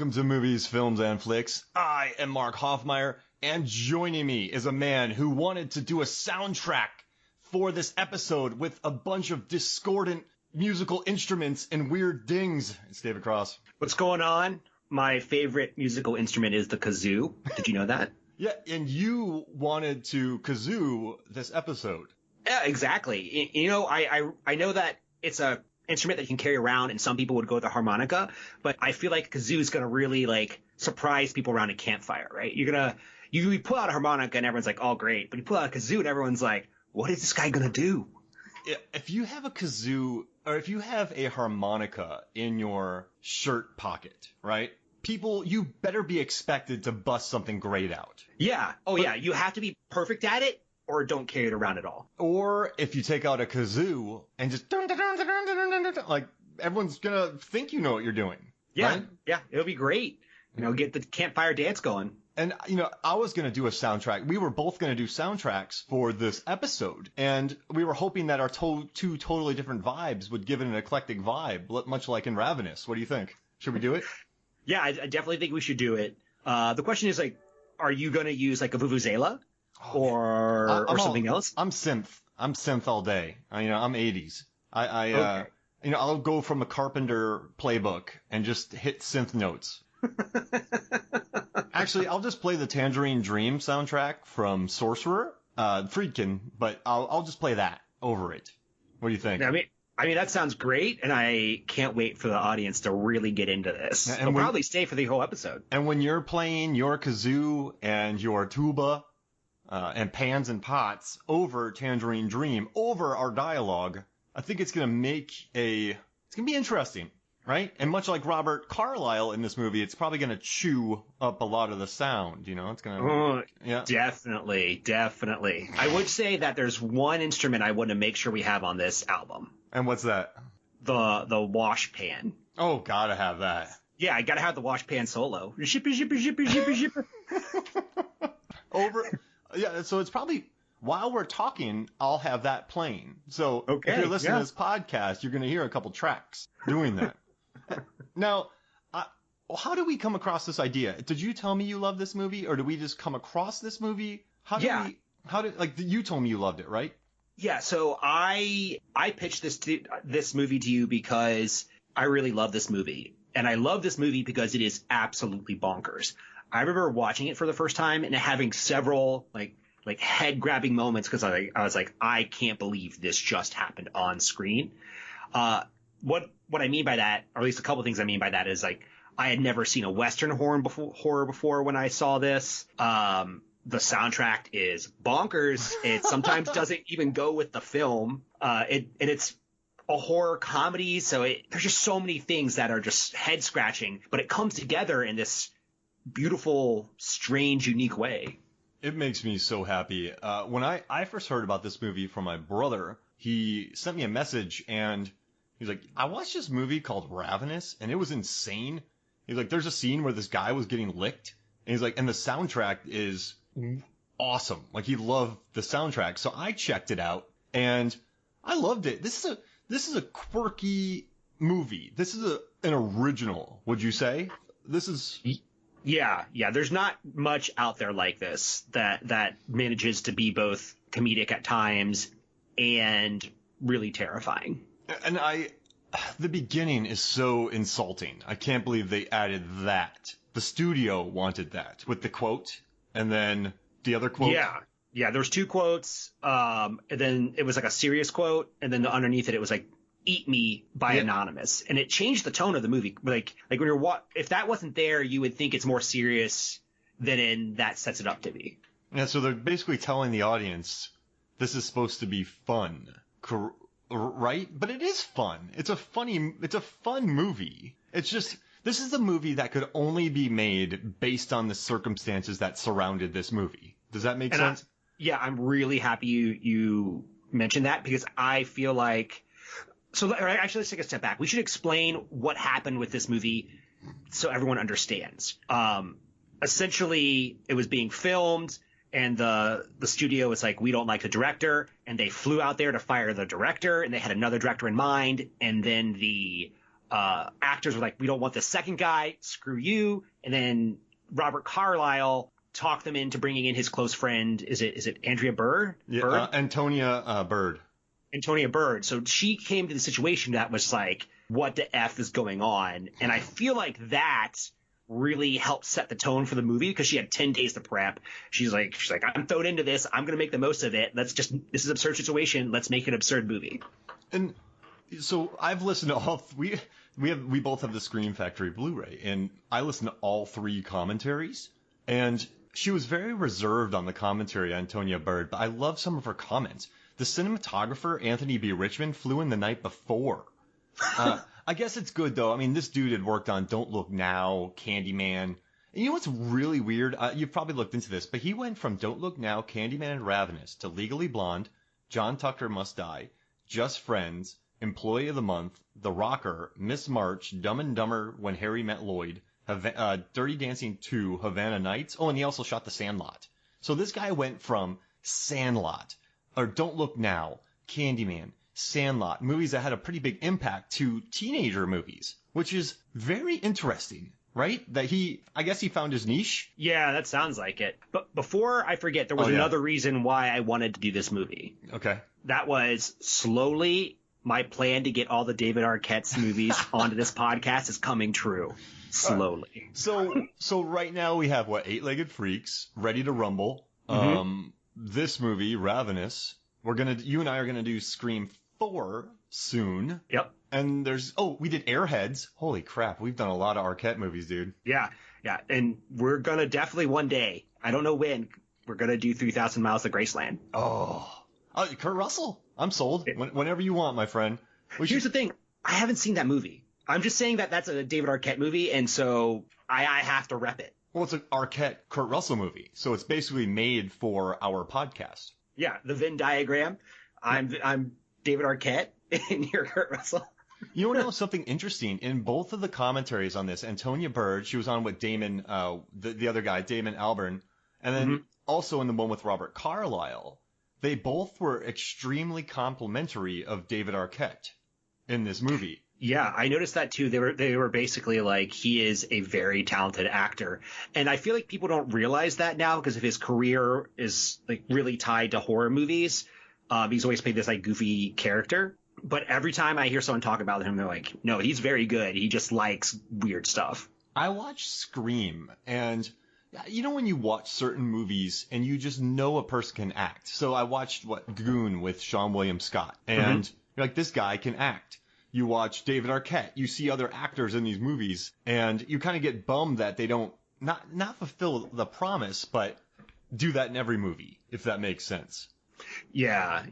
Welcome to Movies, Films, and Flicks. I am Mark Hoffmeyer, and joining me is a man who wanted to do a soundtrack for this episode with a bunch of discordant musical instruments and weird dings. It's David Cross. What's going on? My favorite musical instrument is the kazoo. Did you know that? Yeah, and you wanted to kazoo this episode. Yeah, exactly. You know, I know that it's a instrument that you can carry around, and some people would go with a harmonica, but I feel like kazoo is going to really surprise people around a campfire, right? You pull out a harmonica and everyone's like, oh great, but you pull out a kazoo and everyone's like, what is this guy going to do? If you have a kazoo, or if you have a harmonica in your shirt pocket, right? You better be expected to bust something great out. Yeah. Yeah. You have to be perfect at it, or don't carry it around at all. Or if you take out a kazoo and just like everyone's gonna think you know what you're doing. Yeah, right? Yeah, it'll be great. Get the campfire dance going. And I was gonna do a soundtrack. We were both gonna do soundtracks for this episode, and we were hoping that our two totally different vibes would give it an eclectic vibe, much like in Ravenous. What do you think? Should we do it? Yeah, I definitely think we should do it. The question is are you gonna use a vuvuzela? Or something else? I'm synth all day. I'm 80s. Okay. I'll go from a Carpenter playbook and just hit synth notes. Actually, I'll just play the Tangerine Dream soundtrack from Sorcerer, Friedkin, but I'll just play that over it. What do you think? I mean that sounds great, and I can't wait for the audience to really get into this. And they'll probably stay for the whole episode. And when you're playing your kazoo and your tuba and pans and pots over Tangerine Dream, over our dialogue, I think it's going to be interesting, right? And much like Robert Carlyle in this movie, it's probably going to chew up a lot of the sound, it's going to... yeah. Definitely. I would say that there's one instrument I want to make sure we have on this album. And what's that? The wash pan. Oh, gotta have that. Yeah, I gotta have the wash pan solo. Shipper, shipper, shipper, shipper, shipper. Over... Yeah, so it's probably, while we're talking, I'll have that playing. So if you're listening to this podcast, you're going to hear a couple tracks doing that. Now, how did we come across this idea? Did you tell me you love this movie, or did we just come across this movie? You told me you loved it, right? Yeah, so I pitched this movie to you because I really love this movie. And I love this movie because it is absolutely bonkers. I remember watching it for the first time and having several head grabbing moments because I was like, I can't believe this just happened on screen. What I mean by that, or at least a couple things I mean by that, is I had never seen a Western horror before when I saw this. The soundtrack is bonkers. It sometimes doesn't even go with the film. And it's a horror comedy, so there's just so many things that are just head scratching, but it comes together in this beautiful, strange, unique way. It makes me so happy. When I first heard about this movie from my brother, he sent me a message and he's like, I watched this movie called Ravenous and it was insane. He's like, there's a scene where this guy was getting licked, and he's like, and the soundtrack is awesome. He loved the soundtrack. So I checked it out and I loved it. This is a quirky movie. This is an original, would you say? This is... Yeah. There's not much out there like this that manages to be both comedic at times and really terrifying. And the beginning is so insulting. I can't believe they added that. The studio wanted that with the quote and then the other quote. Yeah. There's two quotes. And then it was a serious quote, and then underneath it was "Eat Me" by Anonymous, and it changed the tone of the movie. When if that wasn't there, you would think it's more serious than that sets it up to be. Yeah, so they're basically telling the audience this is supposed to be fun, right? But it is fun. It's a fun movie. It's just, this is a movie that could only be made based on the circumstances that surrounded this movie. Does that make sense? I'm really happy you mentioned that, because I feel like... So actually, let's take a step back. We should explain what happened with this movie so everyone understands. Essentially, it was being filmed, and the studio was like, we don't like the director, and they flew out there to fire the director, and they had another director in mind, and then the actors were like, we don't want the second guy, screw you. And then Robert Carlyle talked them into bringing in his close friend. Is it Andrea Bird? Yeah, Antonia Bird. Antonia Bird. So she came to the situation that was like, what the F is going on? And I feel like that really helped set the tone for the movie because she had 10 days to prep. She's like, I'm thrown into this. I'm going to make the most of it. This is an absurd situation. Let's make an absurd movie. And so I've listened to all, we both have the Scream Factory Blu-ray, and I listened to all 3 commentaries, and she was very reserved on the commentary, Antonia Bird, but I love some of her comments. The cinematographer, Anthony B. Richmond, flew in the night before. I guess it's good, though. I mean, this dude had worked on Don't Look Now, Candyman. And you know what's really weird? You've probably looked into this, but he went from Don't Look Now, Candyman, and Ravenous to Legally Blonde, John Tucker Must Die, Just Friends, Employee of the Month, The Rocker, Miss March, Dumb and Dumber, When Harry Met Lloyd, Dirty Dancing 2, Havana Nights. Oh, and he also shot The Sandlot. So this guy went from Sandlot, or Don't Look Now, Candyman, Sandlot, movies that had a pretty big impact, to teenager movies, which is very interesting, right? I guess he found his niche. Yeah, that sounds like it. But before I forget, there was another reason why I wanted to do this movie. Okay. That was slowly my plan to get all the David Arquette's movies onto this podcast is coming true. Slowly. So right now we have Eight-Legged Freaks, Ready to Rumble. Mm-hmm. This movie, Ravenous. You and I are gonna do Scream 4 soon. Yep. And we did Airheads. Holy crap, we've done a lot of Arquette movies, dude. Yeah. And we're gonna definitely one day, I don't know when, we're gonna do 3,000 Miles to Graceland. Oh, Kurt Russell. I'm sold. Whenever you want, my friend. Here's the thing. I haven't seen that movie. I'm just saying that that's a David Arquette movie, and so I have to rep it. Well, it's an Arquette Kurt Russell movie, so it's basically made for our podcast. Yeah, the Venn diagram. I'm David Arquette, and you're Kurt Russell. You want to know something interesting? In both of the commentaries on this, Antonia Bird, she was on with Damon, the other guy, Damon Albarn, and then also in the one with Robert Carlyle, they both were extremely complimentary of David Arquette in this movie. Yeah, I noticed that too. They were basically like, he is a very talented actor. And I feel like people don't realize that now because of his career is like really tied to horror movies. He's always played this like goofy character. But every time I hear someone talk about him, they're like, no, he's very good. He just likes weird stuff. I watched Scream, and you know when you watch certain movies and you just know a person can act. So I watched Goon with Seann William Scott, and you're like, this guy can act. You watch David Arquette, you see other actors in these movies, and you kind of get bummed that they don't not fulfill the promise, but do that in every movie, if that makes sense. Yeah.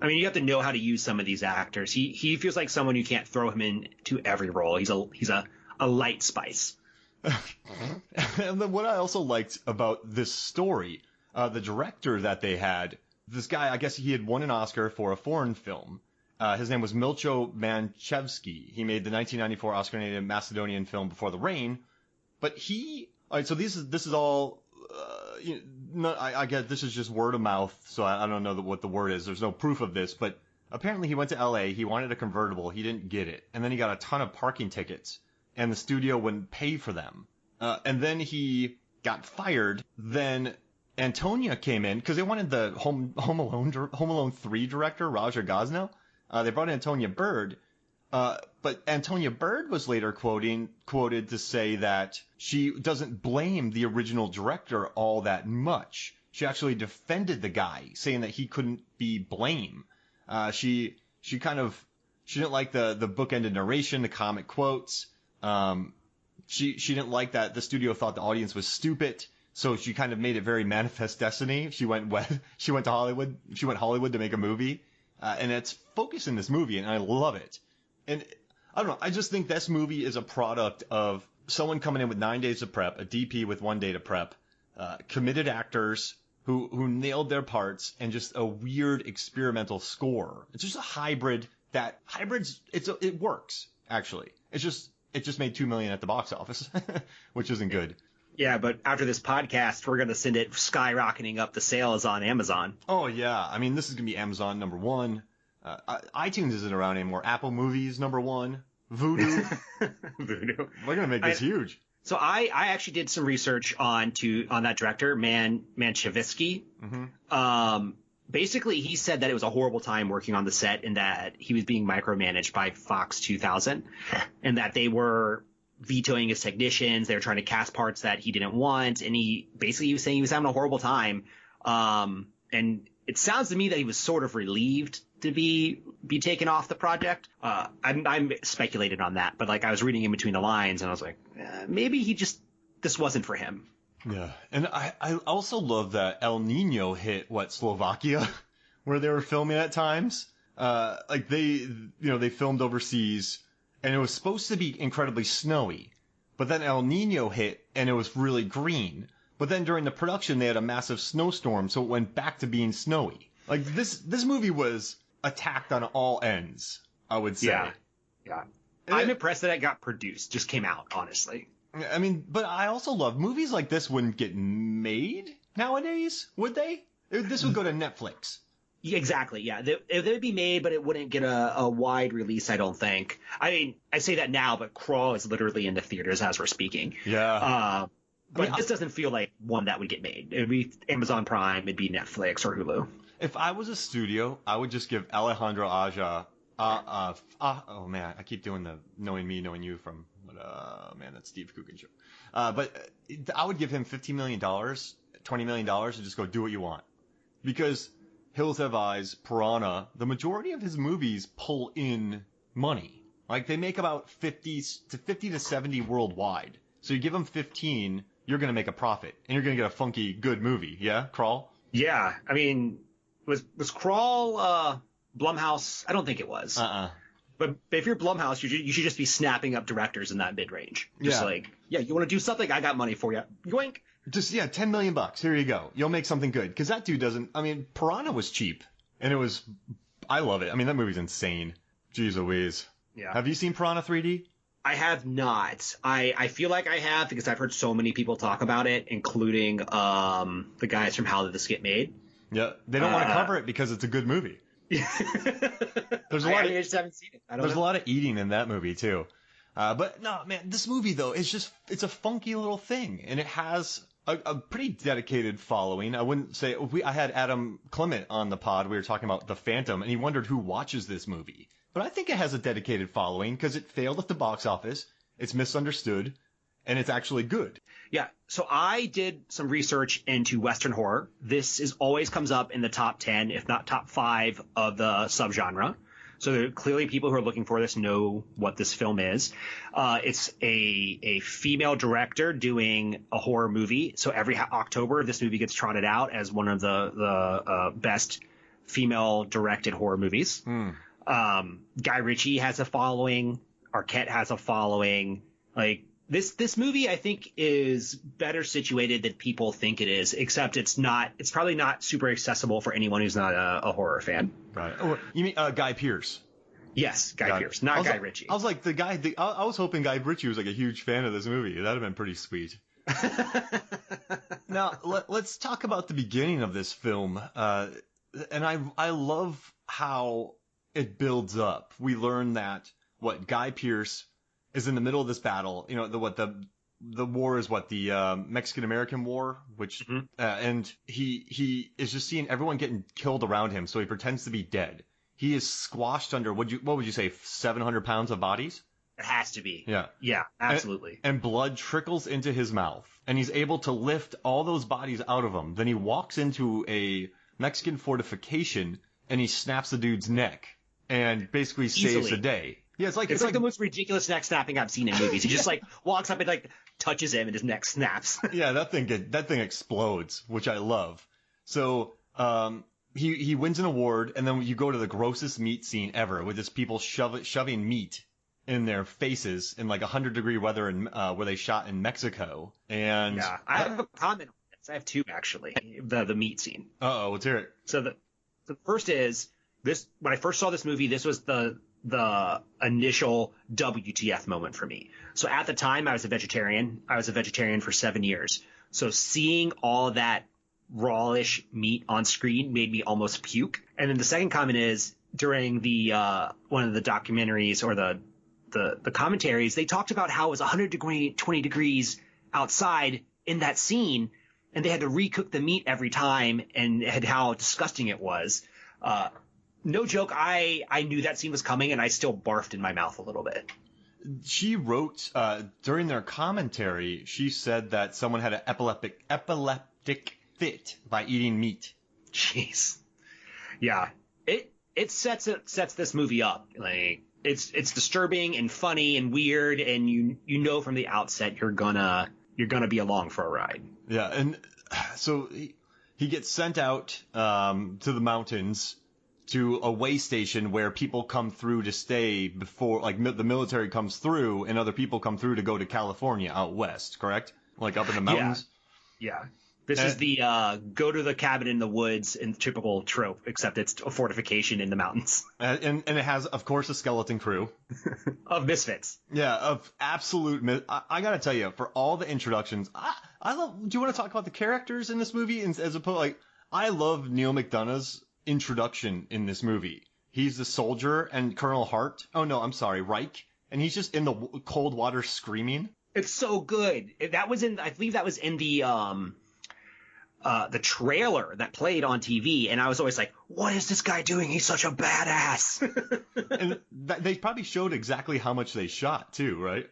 I mean, you have to know how to use some of these actors. He feels like someone you can't throw him into every role. He's a light spice. And then what I also liked about this story, the director that they had, this guy, I guess he had won an Oscar for a foreign film. His name was Milcho Manchevsky. He made the 1994 Oscar-nominated Macedonian film Before the Rain. But all right, so this is all, I guess this is just word of mouth, so I don't know what the word is. There's no proof of this, but apparently he went to LA, he wanted a convertible, he didn't get it, and then he got a ton of parking tickets, and the studio wouldn't pay for them. And then he got fired. Then Antonia came in, because they wanted the Home Alone 3 director, Roger Gosnell. They brought in Antonia Bird, but Antonia Bird was later quoted to say that she doesn't blame the original director all that much. She actually defended the guy, saying that he couldn't be blamed. She didn't like the bookended narration, the comic quotes. She didn't like that the studio thought the audience was stupid, so she kind of made it very Manifest Destiny. She went to Hollywood. She went Hollywood to make a movie. And it's focused in this movie, and I love it. And I don't know, I just think this movie is a product of someone coming in with 9 days of prep, a DP with 1 day to prep, committed actors who nailed their parts, and just a weird experimental score. It's just a hybrid it works, actually. It just made $2 million at the box office, which isn't good. Yeah, but after this podcast, we're going to send it skyrocketing up the sales on Amazon. Oh, yeah. I mean, this is going to be Amazon #1. iTunes isn't around anymore. Apple Movies #1. Voodoo. Voodoo. We're gonna make this huge. So I actually did some research on that director, Manchevsky. Basically, he said that it was a horrible time working on the set and that he was being micromanaged by Fox 2000 and that they were vetoing his technicians. They were trying to cast parts that he didn't want. And he was saying he was having a horrible time. And it sounds to me that he was sort of relieved to be taken off the project. I'm speculated on that, but like I was reading in between the lines and I was like, maybe this wasn't for him. Yeah, and I also love that El Nino hit Slovakia, where they were filming at times. Like they filmed overseas, and it was supposed to be incredibly snowy, but then El Nino hit, and it was really green. But then during the production, they had a massive snowstorm, so it went back to being snowy. Like this movie was attacked on all ends, I would say. Yeah. I'm impressed that it got produced, just came out, honestly. I mean, but I also love movies like this wouldn't get made nowadays, would they? This would go to Netflix. Yeah, exactly. Yeah, they would be made, but it wouldn't get a wide release, I don't think. I mean, I say that now, but Crawl is literally in the theaters as we're speaking. Yeah. But this doesn't feel like one that would get made. It would be Amazon Prime, it'd be Netflix or Hulu. If I was a studio, I would just give Alejandro Aja. Oh man, I keep doing the knowing me, knowing you from. Man, that's Steve Coogan show. But I would give him $15 million, $20 million, and just go do what you want. Because Hills Have Eyes, Piranha, the majority of his movies pull in money. Like they make about 50 to 70 worldwide. So you give them 15, you're going to make a profit, and you're going to get a funky, good movie. Yeah, Crawl? Yeah, I mean, was Crawl Blumhouse? I don't think it was. But if you're Blumhouse, you should just be snapping up directors in that mid-range. Just you want to do something? I got money for you. Yoink. Just, $10 million. Here you go. You'll make something good. Because that dude doesn't, I mean, Piranha was cheap. And I love it. I mean, that movie's insane. Jeez Louise. Yeah. Have you seen Piranha 3D? I have not. I feel like I have because I've heard so many people talk about it, including the guys from How Did This Get Made? Yeah. They don't want to cover it because it's a good movie. There's a lot I just haven't seen it. There's a lot of eating in that movie too. But no, man, this movie though it's a funky little thing, and it has a pretty dedicated following. I wouldn't say I had Adam Clement on the pod. We were talking about The Phantom, and he wondered who watches this movie. But I think it has a dedicated following because it failed at the box office. It's misunderstood, and it's actually good. Yeah. So I did some research into Western horror. This always comes up in the top 10, if not top 5 of the subgenre. So clearly people who are looking for this know what this film is. It's a female director doing a horror movie. So every October, this movie gets trotted out as one of the best female directed horror movies. Guy Ritchie has a following. Arquette has a following. Like this movie, I think, is better situated than people think it is, except it's probably not super accessible for anyone who's not a horror fan. Right. Oh, you mean Guy Pearce? Yes, Guy Pearce, not Guy Ritchie. I was like, I was hoping Guy Ritchie was like a huge fan of this movie. That'd have been pretty sweet. Now, let's talk about the beginning of this film. And I love how it builds up. We learn that Guy Pearce is in the middle of this battle. You know, the war is the Mexican-American War, which and he is just seeing everyone getting killed around him, so he pretends to be dead. He is squashed under what would you say 700 pounds of bodies? It has to be. Yeah, absolutely. And blood trickles into his mouth, and he's able to lift all those bodies out of him. Then he walks into a Mexican fortification and he snaps the dude's neck and basically saves the day. Yeah, it's like the most ridiculous neck snapping I've seen in movies. He just walks up and touches him and his neck snaps. Yeah, that thing explodes, which I love. So he wins an award, and then you go to the grossest meat scene ever with this people shoving meat in their faces in 100-degree weather where they shot in Mexico. And yeah, I have a comment on this. I have two actually. The meat scene. Uh-oh, let's hear it. So the first is this. When I first saw this movie, this was the initial WTF moment for me. So at the time, I was a vegetarian. I was a vegetarian for 7 years. So seeing all that rawish meat on screen made me almost puke. And then the second comment is during the one of the documentaries or the the commentaries, they talked about how it was 120 degrees outside in that scene, and they had to recook the meat every time, and how disgusting it was. No joke, I knew that scene was coming, and I still barfed in my mouth a little bit. She wrote during their commentary, she said that someone had an epileptic fit by eating meat. Jeez. Yeah. It sets this movie up. Like, it's disturbing and funny and weird, and you know from the outset you're gonna be along for a ride. Yeah, and so he gets sent out to the mountains to a way station where people come through to stay before, like, the military comes through and other people come through to go to California out west, correct? Like up in the mountains? Yeah. This is the go to the cabin in the woods in the typical trope, except it's a fortification in the mountains. And it has, of course, a skeleton crew. Of misfits. Yeah, of absolute I gotta tell you, for all the introductions, I love. Do you want to talk about the characters in this movie? As opposed, like, I love Neil McDonough's introduction in this movie. He's the soldier and Colonel Hart. Oh no, I'm sorry, Reich, and he's just in the cold water screaming. It's so good. I believe that was in the trailer that played on TV, and I was always like, what is this guy doing? He's such a badass. And they probably showed exactly how much they shot too, right?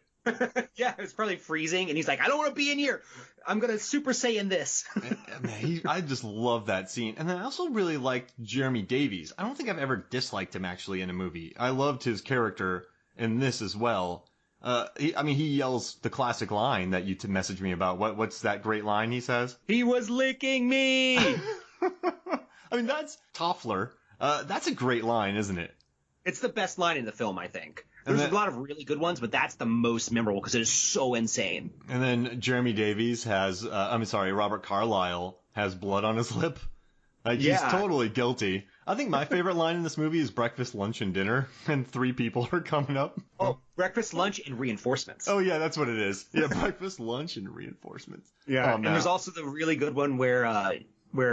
Yeah, it's probably freezing, and he's like, I don't want to be in here. I'm going to Super Saiyan this. Man, I just love that scene. And then I also really liked Jeremy Davies. I don't think I've ever disliked him, actually, in a movie. I loved his character in this as well. He yells the classic line that you messaged me about. What's that great line he says? He was licking me! I mean, that's Toffler. That's a great line, isn't it? It's the best line in the film, I think. There's a lot of really good ones, but that's the most memorable because it is so insane. And then Jeremy Davies has, Robert Carlyle has blood on his lip. Like, he's totally guilty. I think my favorite line in this movie is breakfast, lunch, and dinner, and 3 people are coming up. Oh, breakfast, lunch, and reinforcements. Oh, yeah, that's what it is. Yeah, breakfast, lunch, and reinforcements. Yeah, oh, and there's also the really good one where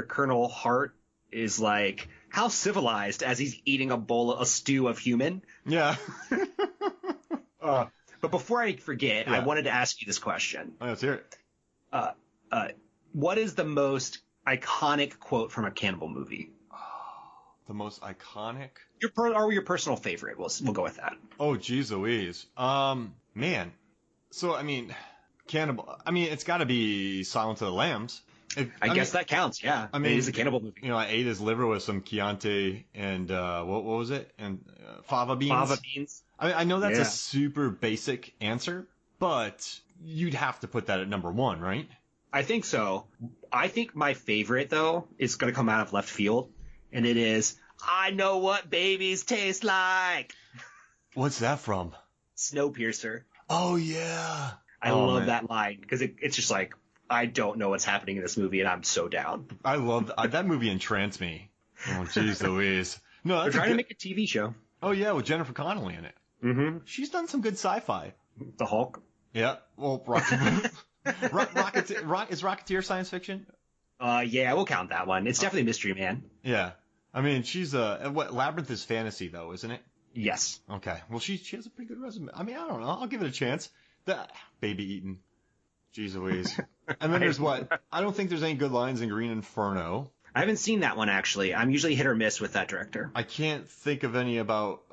Colonel Hart is like, how civilized, as he's eating a stew of human. Yeah. But before I forget, I wanted to ask you this question. Oh, let's hear it. What is the most iconic quote from a cannibal movie? The most iconic? Your personal favorite. We'll go with that. Oh, geez Louise. Man. So, I mean, cannibal. I mean, it's got to be Silence of the Lambs. I guess that counts, yeah. I mean, it is a cannibal movie. You know, I ate his liver with some Chianti and, what was it? And fava beans. Fava beans. I mean, I know that's a super basic answer, but you'd have to put that at number 1, right? I think so. I think my favorite, though, is going to come out of left field, and it is, I know what babies taste like. What's that from? Snowpiercer. Oh, yeah. I love that line, because it's just like, I don't know what's happening in this movie, and I'm so down. I love that movie. Entranced me. Oh, jeez Louise. No, they're trying to make a TV show. Oh yeah, with Jennifer Connelly in it. Mm-hmm. She's done some good sci-fi. The Hulk. Yeah. Well, Rocketeer. Is Rocketeer science fiction? Yeah, we'll count that one. It's definitely Mystery Man. Yeah. I mean, she's Labyrinth is fantasy though, isn't it? Yes. Okay. Well, she has a pretty good resume. I mean, I don't know. I'll give it a chance. Baby eaten. Jeez Louise. And then there's what? I don't think there's any good lines in Green Inferno. I haven't seen that one, actually. I'm usually hit or miss with that director. I can't think of any about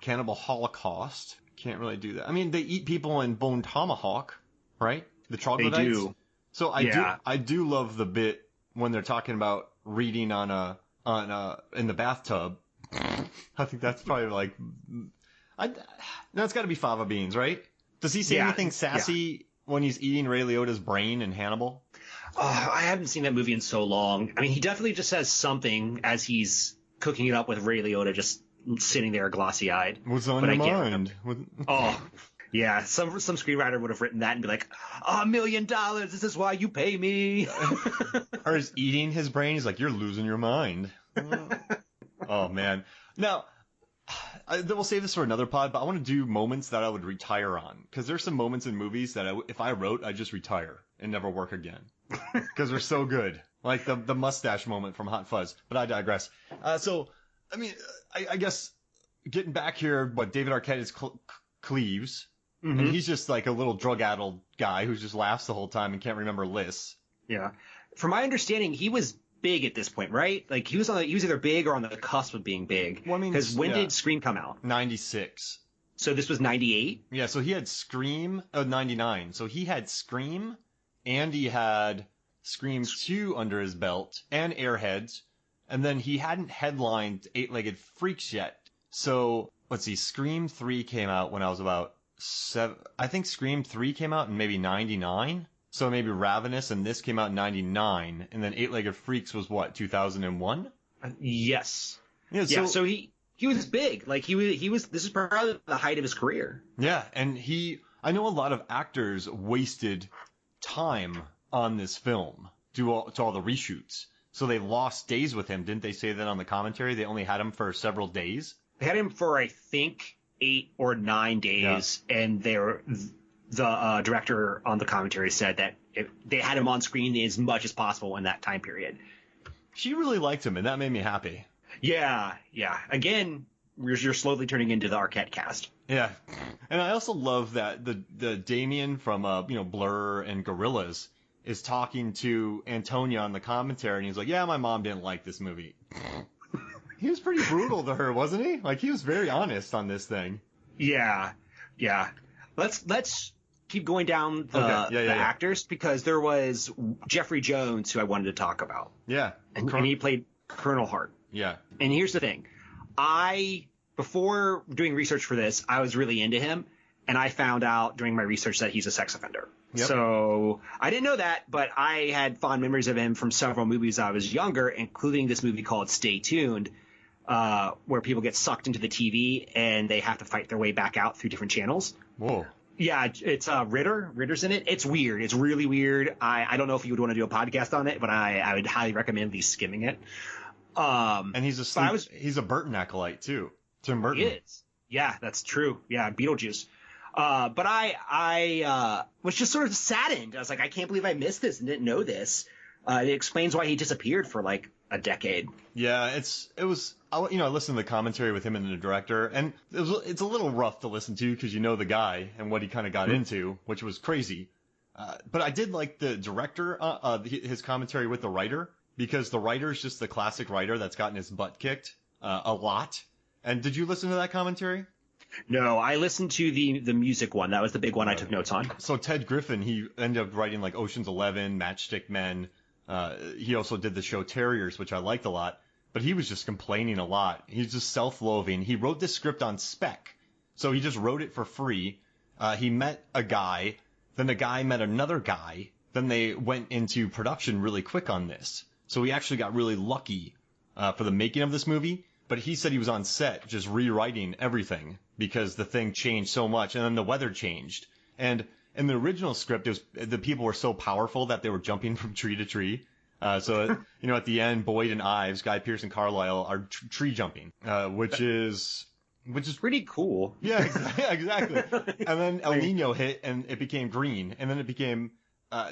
Cannibal Holocaust. Can't really do that. I mean, they eat people in Bone Tomahawk, right? The troglodytes. They do. So I do love the bit when they're talking about reading in the bathtub. I think that's probably like that's got to be fava beans, right? Does he say anything sassy when he's eating Ray Liotta's brain in Hannibal? I haven't seen that movie in so long. I mean, he definitely just says something as he's cooking it up with Ray Liotta just sitting there glossy-eyed. What's on your mind? Oh, yeah. Some screenwriter would have written that and be like, $1 million, this is why you pay me. Or is eating his brain. He's like, you're losing your mind. Oh, man. Now, we'll save this for another pod, but I want to do moments that I would retire on. Because there's some moments in movies that if I wrote, I'd just retire and never work again. Because they're so good. Like the mustache moment from Hot Fuzz. But I digress. So, I mean, I guess getting back here, David Arquette is Cleves, and he's just like a little drug-addled guy who just laughs the whole time and can't remember lists. Yeah. From my understanding, he was big at this point, right? Like he was either big or on the cusp of being big. Well, I mean, because when did Scream come out? 96. So this was 98? Yeah, so he had Scream, 99. So he had Scream, and he had Scream 2 under his belt, and Airheads, and then he hadn't headlined Eight-Legged Freaks yet. So, let's see, Scream 3 came out when I was about 7. I think Scream 3 came out in maybe 99? So maybe Ravenous, and this came out in 99, and then Eight-Legged Freaks was what, 2001? Yes. Yeah, so he was big. Like he was. This is probably the height of his career. Yeah, and I know a lot of actors wasted time on this film to all the reshoots. So they lost days with him. Didn't they say that on the commentary? They only had him for several days? They had him for, I think, 8 or 9 days, and the director on the commentary said that they had him on screen as much as possible in that time period. She really liked him, and that made me happy. Yeah. Again, you're slowly turning into the Arquette cast. Yeah, and I also love that the Damien from Blur and Gorillaz is talking to Antonia on the commentary, and he's like, "Yeah, my mom didn't like this movie." He was pretty brutal to her, wasn't he? Like he was very honest on this thing. Yeah. Let's keep going down the actors, because there was Jeffrey Jones who I wanted to talk about. Yeah, and he played Colonel Hart. Yeah. And here's the thing. Before doing research for this, I was really into him, and I found out during my research that he's a sex offender. Yep. So I didn't know that, but I had fond memories of him from several movies I was younger, including this movie called Stay Tuned, where people get sucked into the TV and they have to fight their way back out through different channels. Whoa. Yeah, it's Ritter. Ritter's in it. It's weird. It's really weird. I don't know if you would want to do a podcast on it, but I would highly recommend at least skimming it. And he's a Burton acolyte too. Tim Burton. He is. Yeah, that's true. Yeah, Beetlejuice. But I was just sort of saddened. I was like, I can't believe I missed this and didn't know this. It explains why he disappeared for like a decade. Yeah, I listened to the commentary with him and the director, and it's a little rough to listen to because you know the guy and what he kind of got into, which was crazy. But I did like the director, his commentary with the writer, because the writer is just the classic writer that's gotten his butt kicked a lot. And did you listen to that commentary? No, I listened to the music one. That was the big one I took notes on. So Ted Griffin, he ended up writing like Ocean's 11, Matchstick Men. He also did the show Terriers, which I liked a lot. But he was just complaining a lot. He's just self-loathing. He wrote this script on spec. So he just wrote it for free. He met a guy. Then the guy met another guy. Then they went into production really quick on this. So he actually got really lucky for the making of this movie. But he said he was on set just rewriting everything because the thing changed so much, and then the weather changed. And in the original script, the people were so powerful that they were jumping from tree to tree. So at the end, Boyd and Ives, Guy Pearce and Carlisle, are tree jumping, which is pretty cool. Yeah, exactly. And then El Nino hit, and it became green, and then it became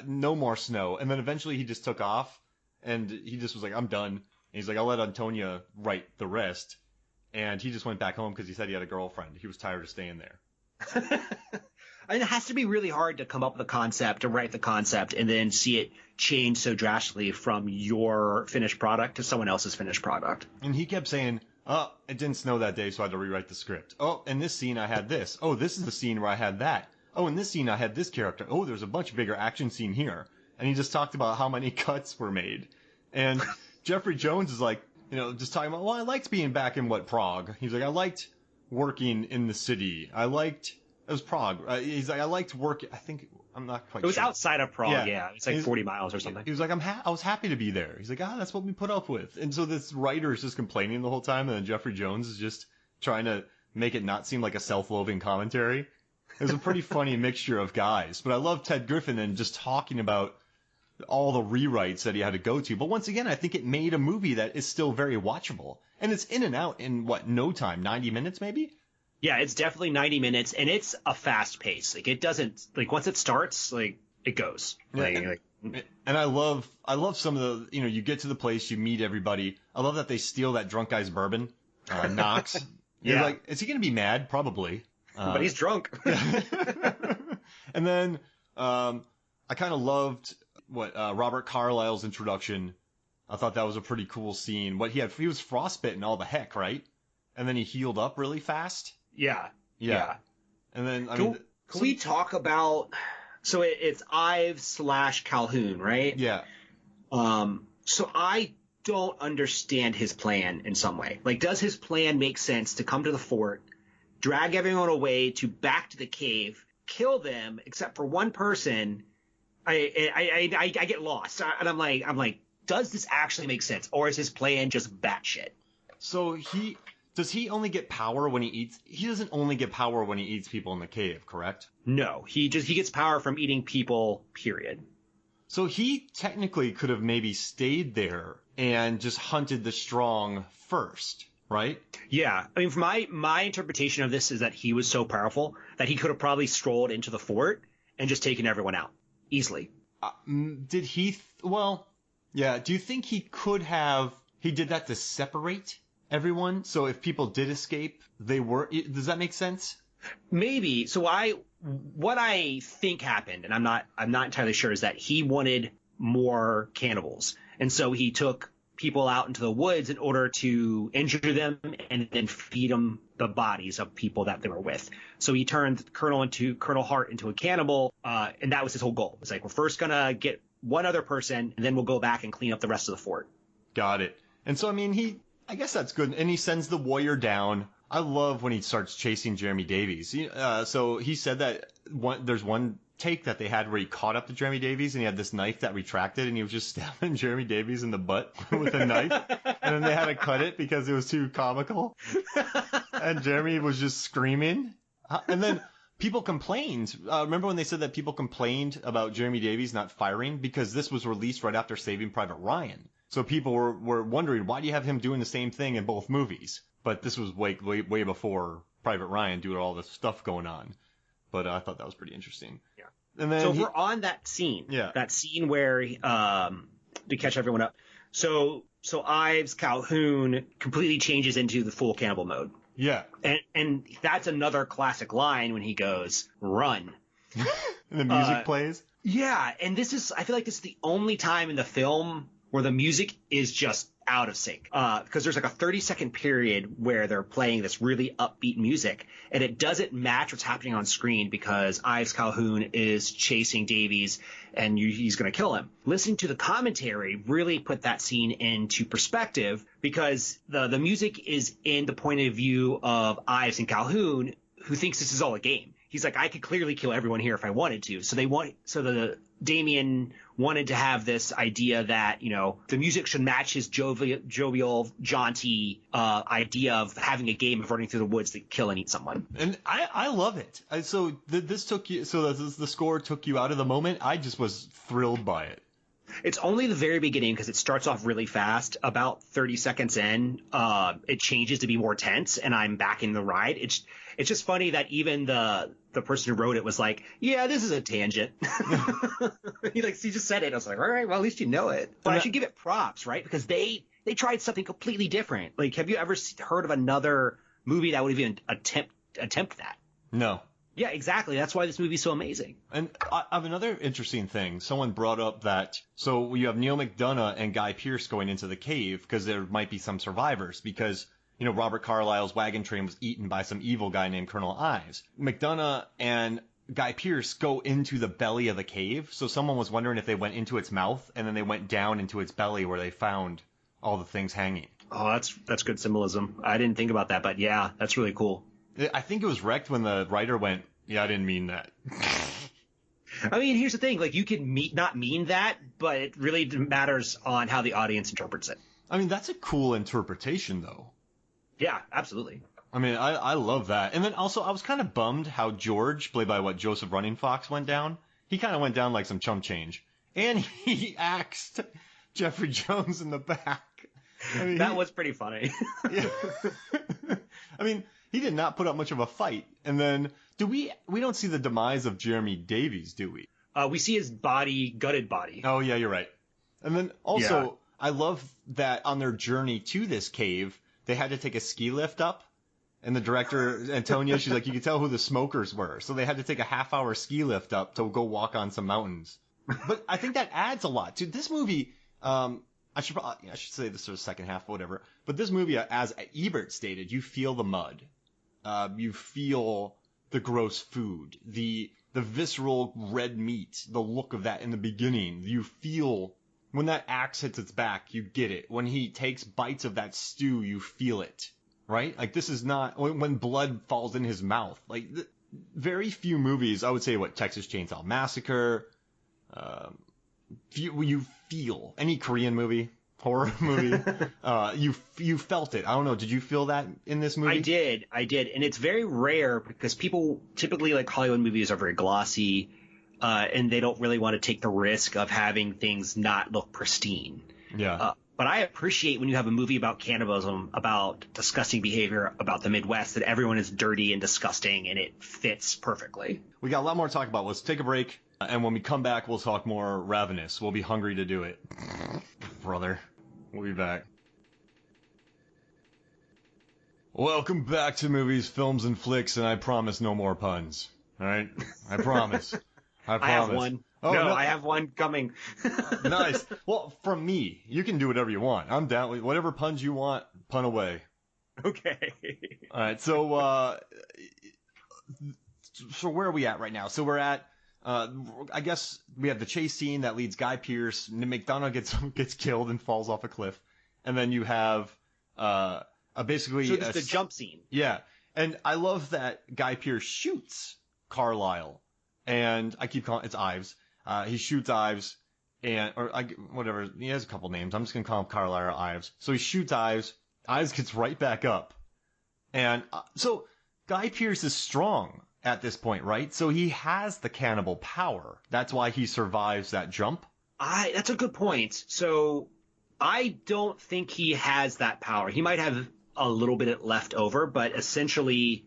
no more snow, and then eventually he just took off, and he just was like, "I'm done." And he's like, "I'll let Antonia write the rest." And he just went back home because he said he had a girlfriend. He was tired of staying there. I mean, it has to be really hard to come up with a concept, to write the concept, and then see it change so drastically from your finished product to someone else's finished product. And he kept saying, "Oh, it didn't snow that day, so I had to rewrite the script. Oh, in this scene I had this. Oh, this is the scene where I had that. Oh, in this scene I had this character. Oh, there's a much bigger action scene here." And he just talked about how many cuts were made. And Jeffrey Jones is like, just talking about, well, I liked being back in Prague. He's like, I liked working in the city. It was Prague. He's like, I liked work. I think, I'm not quite sure. It was outside of Prague, yeah. It's like 40 miles or something. He was like, I was happy to be there. He's like, that's what we put up with. And so this writer is just complaining the whole time, and then Jeffrey Jones is just trying to make it not seem like a self-loathing commentary. It was a pretty funny mixture of guys. But I love Ted Griffin and just talking about all the rewrites that he had to go to. But once again, I think it made a movie that is still very watchable. And it's in and out in, no time? 90 minutes maybe? Yeah, it's definitely 90 minutes, and it's a fast pace. Like, it doesn't, once it starts, it goes. And I love some of the, you get to the place, you meet everybody. I love that they steal that drunk guy's bourbon, Knox. You're like, is he going to be mad? Probably. But he's drunk. And then I kind of loved Robert Carlyle's introduction. I thought that was a pretty cool scene. He was frostbitten all the heck, right? And then he healed up really fast. Yeah. And then can we talk about? So it's Ives / Calhoun, right? Yeah. So I don't understand his plan in some way. Like, does his plan make sense to come to the fort, drag everyone away back to the cave, kill them, except for one person? I get lost, and I'm like, does this actually make sense, or is his plan just batshit? So does he only get power when he eats? He doesn't only get power when he eats people in the cave, correct? No, he gets power from eating people, period. So he technically could have maybe stayed there and just hunted the strong first, right? Yeah. I mean, my interpretation of this is that he was so powerful that he could have probably strolled into the fort and just taken everyone out easily. Did he? Yeah. Do you think he could have? He did that to separate everyone. So if people did escape, they were. Does that make sense? Maybe. So what I think happened, and I'm not entirely sure, is that he wanted more cannibals, and so he took people out into the woods in order to injure them and then feed them the bodies of people that they were with. So he turned Colonel Hart into a cannibal, and that was his whole goal. It's like, we're first gonna get one other person, and then we'll go back and clean up the rest of the fort. Got it. And so, I mean, I guess that's good. And he sends the warrior down. I love when he starts chasing Jeremy Davies. So he said that there's one take that they had where he caught up to Jeremy Davies and he had this knife that retracted and he was just stabbing Jeremy Davies in the butt with a knife. And then they had to cut it because it was too comical. And Jeremy was just screaming. And then people complained. Remember when they said that people complained about Jeremy Davies not firing? Because this was released right after Saving Private Ryan. So people were wondering, why do you have him doing the same thing in both movies? But this was way before Private Ryan doing all this stuff going on. But I thought that was pretty interesting. Yeah. And then so we're on that scene. Yeah. That scene where to catch everyone up. So Ives Calhoun completely changes into the full cannibal mode. Yeah. And that's another classic line when he goes, "Run." And the music plays. Yeah, and I feel like this is the only time in the film where the music is just out of sync. Because there's like a 30-second period where they're playing this really upbeat music, and it doesn't match what's happening on screen because Ives Calhoun is chasing Davies, and he's going to kill him. Listening to the commentary really put that scene into perspective because the music is in the point of view of Ives and Calhoun, who thinks this is all a game. He's like, I could clearly kill everyone here if I wanted to. So Damien wanted to have this idea that, the music should match his jovial, jaunty idea of having a game of running through the woods to kill and eat someone. And I love it. The score took you out of the moment. I just was thrilled by it. It's only the very beginning because it starts off really fast. About 30 seconds in, it changes to be more tense, and I'm back in the ride. It's just funny that even the person who wrote it was like, yeah, this is a tangent. he just said it. I was like, all right, well, at least you know it. But I should give it props, right? Because they tried something completely different. Like, have you ever heard of another movie that would even attempt that? No. Yeah, exactly. That's why this movie's so amazing. And I have another interesting thing. Someone brought up that, so you have Neil McDonough and Guy Pearce going into the cave because there might be some survivors because, Robert Carlyle's wagon train was eaten by some evil guy named Colonel Ives. McDonough and Guy Pearce go into the belly of the cave. So someone was wondering if they went into its mouth and then they went down into its belly where they found all the things hanging. Oh, that's good symbolism. I didn't think about that, but yeah, that's really cool. I think it was wrecked when the writer went, yeah, I didn't mean that. I mean, here's the thing. Like, you could not mean that, but it really matters on how the audience interprets it. I mean, that's a cool interpretation, though. Yeah, absolutely. I mean, I love that. And then also, I was kind of bummed how George, played by Joseph Running Fox, went down. He kind of went down like some chump change. And he axed Jeffrey Jones in the back. I mean, that was pretty funny. Yeah. I mean, he did not put up much of a fight. And then, we don't see the demise of Jeremy Davies, do we? We see his gutted body. Oh, yeah, you're right. And then also, I love that on their journey to this cave, they had to take a ski lift up. And the director, Antonia, she's like, you could tell who the smokers were. So they had to take a half-hour ski lift up to go walk on some mountains. But I think that adds a lot to this movie. I should say this is the second half, whatever. But this movie, as Ebert stated, you feel the mud. You feel the gross food, the visceral red meat, the look of that in the beginning. You feel when that axe hits its back, you get it. When he takes bites of that stew, you feel it, right? Like this is not when blood falls in his mouth. Like very few movies, I would say, Texas Chainsaw Massacre. You feel any Korean movie, horror movie, you felt it. I don't know. Did you feel that in this movie? I did. And it's very rare because people typically like Hollywood movies are very glossy, and they don't really want to take the risk of having things not look pristine. Yeah. But I appreciate when you have a movie about cannibalism, about disgusting behavior, about the Midwest, that everyone is dirty and disgusting and it fits perfectly. We got a lot more to talk about. Let's take a break. And when we come back, we'll talk more Ravenous. We'll be hungry to do it. Brother. We'll be back. Welcome back to Movies, Films, and Flicks, and I promise no more puns. All right? I promise. I promise. I have one. Oh, no, I have one coming. Nice. Well, from me, you can do whatever you want. I'm down with whatever puns you want, pun away. Okay. All right, so where are we at right now? So we're at, I guess we have the chase scene that leads Guy Pearce. McDonough gets killed and falls off a cliff, and then you have basically so the jump scene. Yeah, and I love that Guy Pearce shoots Carlisle, and I keep calling it's Ives. He shoots Ives, whatever. He has a couple names. I'm just gonna call him Carlisle or Ives. So he shoots Ives. Ives gets right back up, and so Guy Pearce is strong at this point, right? So he has the cannibal power. That's why he survives that jump. That's a good point. So I don't think he has that power. He might have a little bit left over, but essentially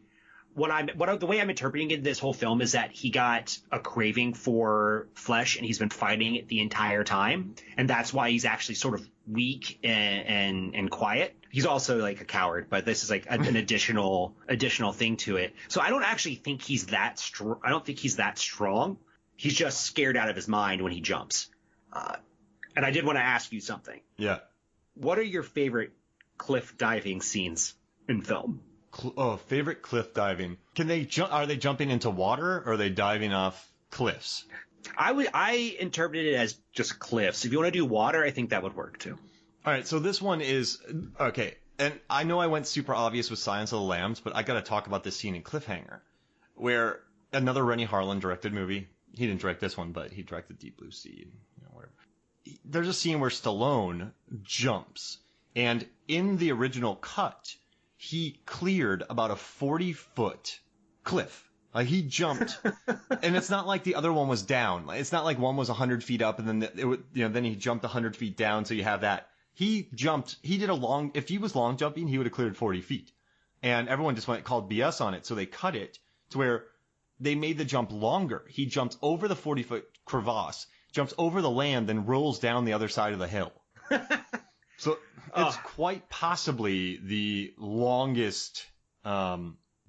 the way I'm interpreting it, this whole film is that he got a craving for flesh and he's been fighting it the entire time. And that's why he's actually sort of weak and quiet. He's also like a coward, but this is like an additional thing to it. So I don't actually think he's that strong. I don't think he's that strong. He's just scared out of his mind when he jumps. And I did want to ask you something. Yeah. What are your favorite cliff diving scenes in film? Favorite cliff diving. Can they jump? Are they jumping into water or are they diving off cliffs? I interpreted it as just cliffs. If you want to do water, I think that would work too. All right, so this one is okay. And I know I went super obvious with Silence of the Lambs, but I got to talk about this scene in Cliffhanger, where another Rennie Harlan directed movie. He didn't direct this one, but he directed Deep Blue Sea and whatever. There's a scene where Stallone jumps, and in the original cut, he cleared about a 40-foot cliff. Like he jumped, and it's not like the other one was down. It's not like one was 100 feet up, and then then he jumped 100 feet down. So you have that. He jumped. He did if he was long jumping, he would have cleared 40 feet, and everyone just called BS on it. So they cut it to where they made the jump longer. He jumps over the 40-foot crevasse, jumps over the land, then rolls down the other side of the hill. So it's quite possibly the longest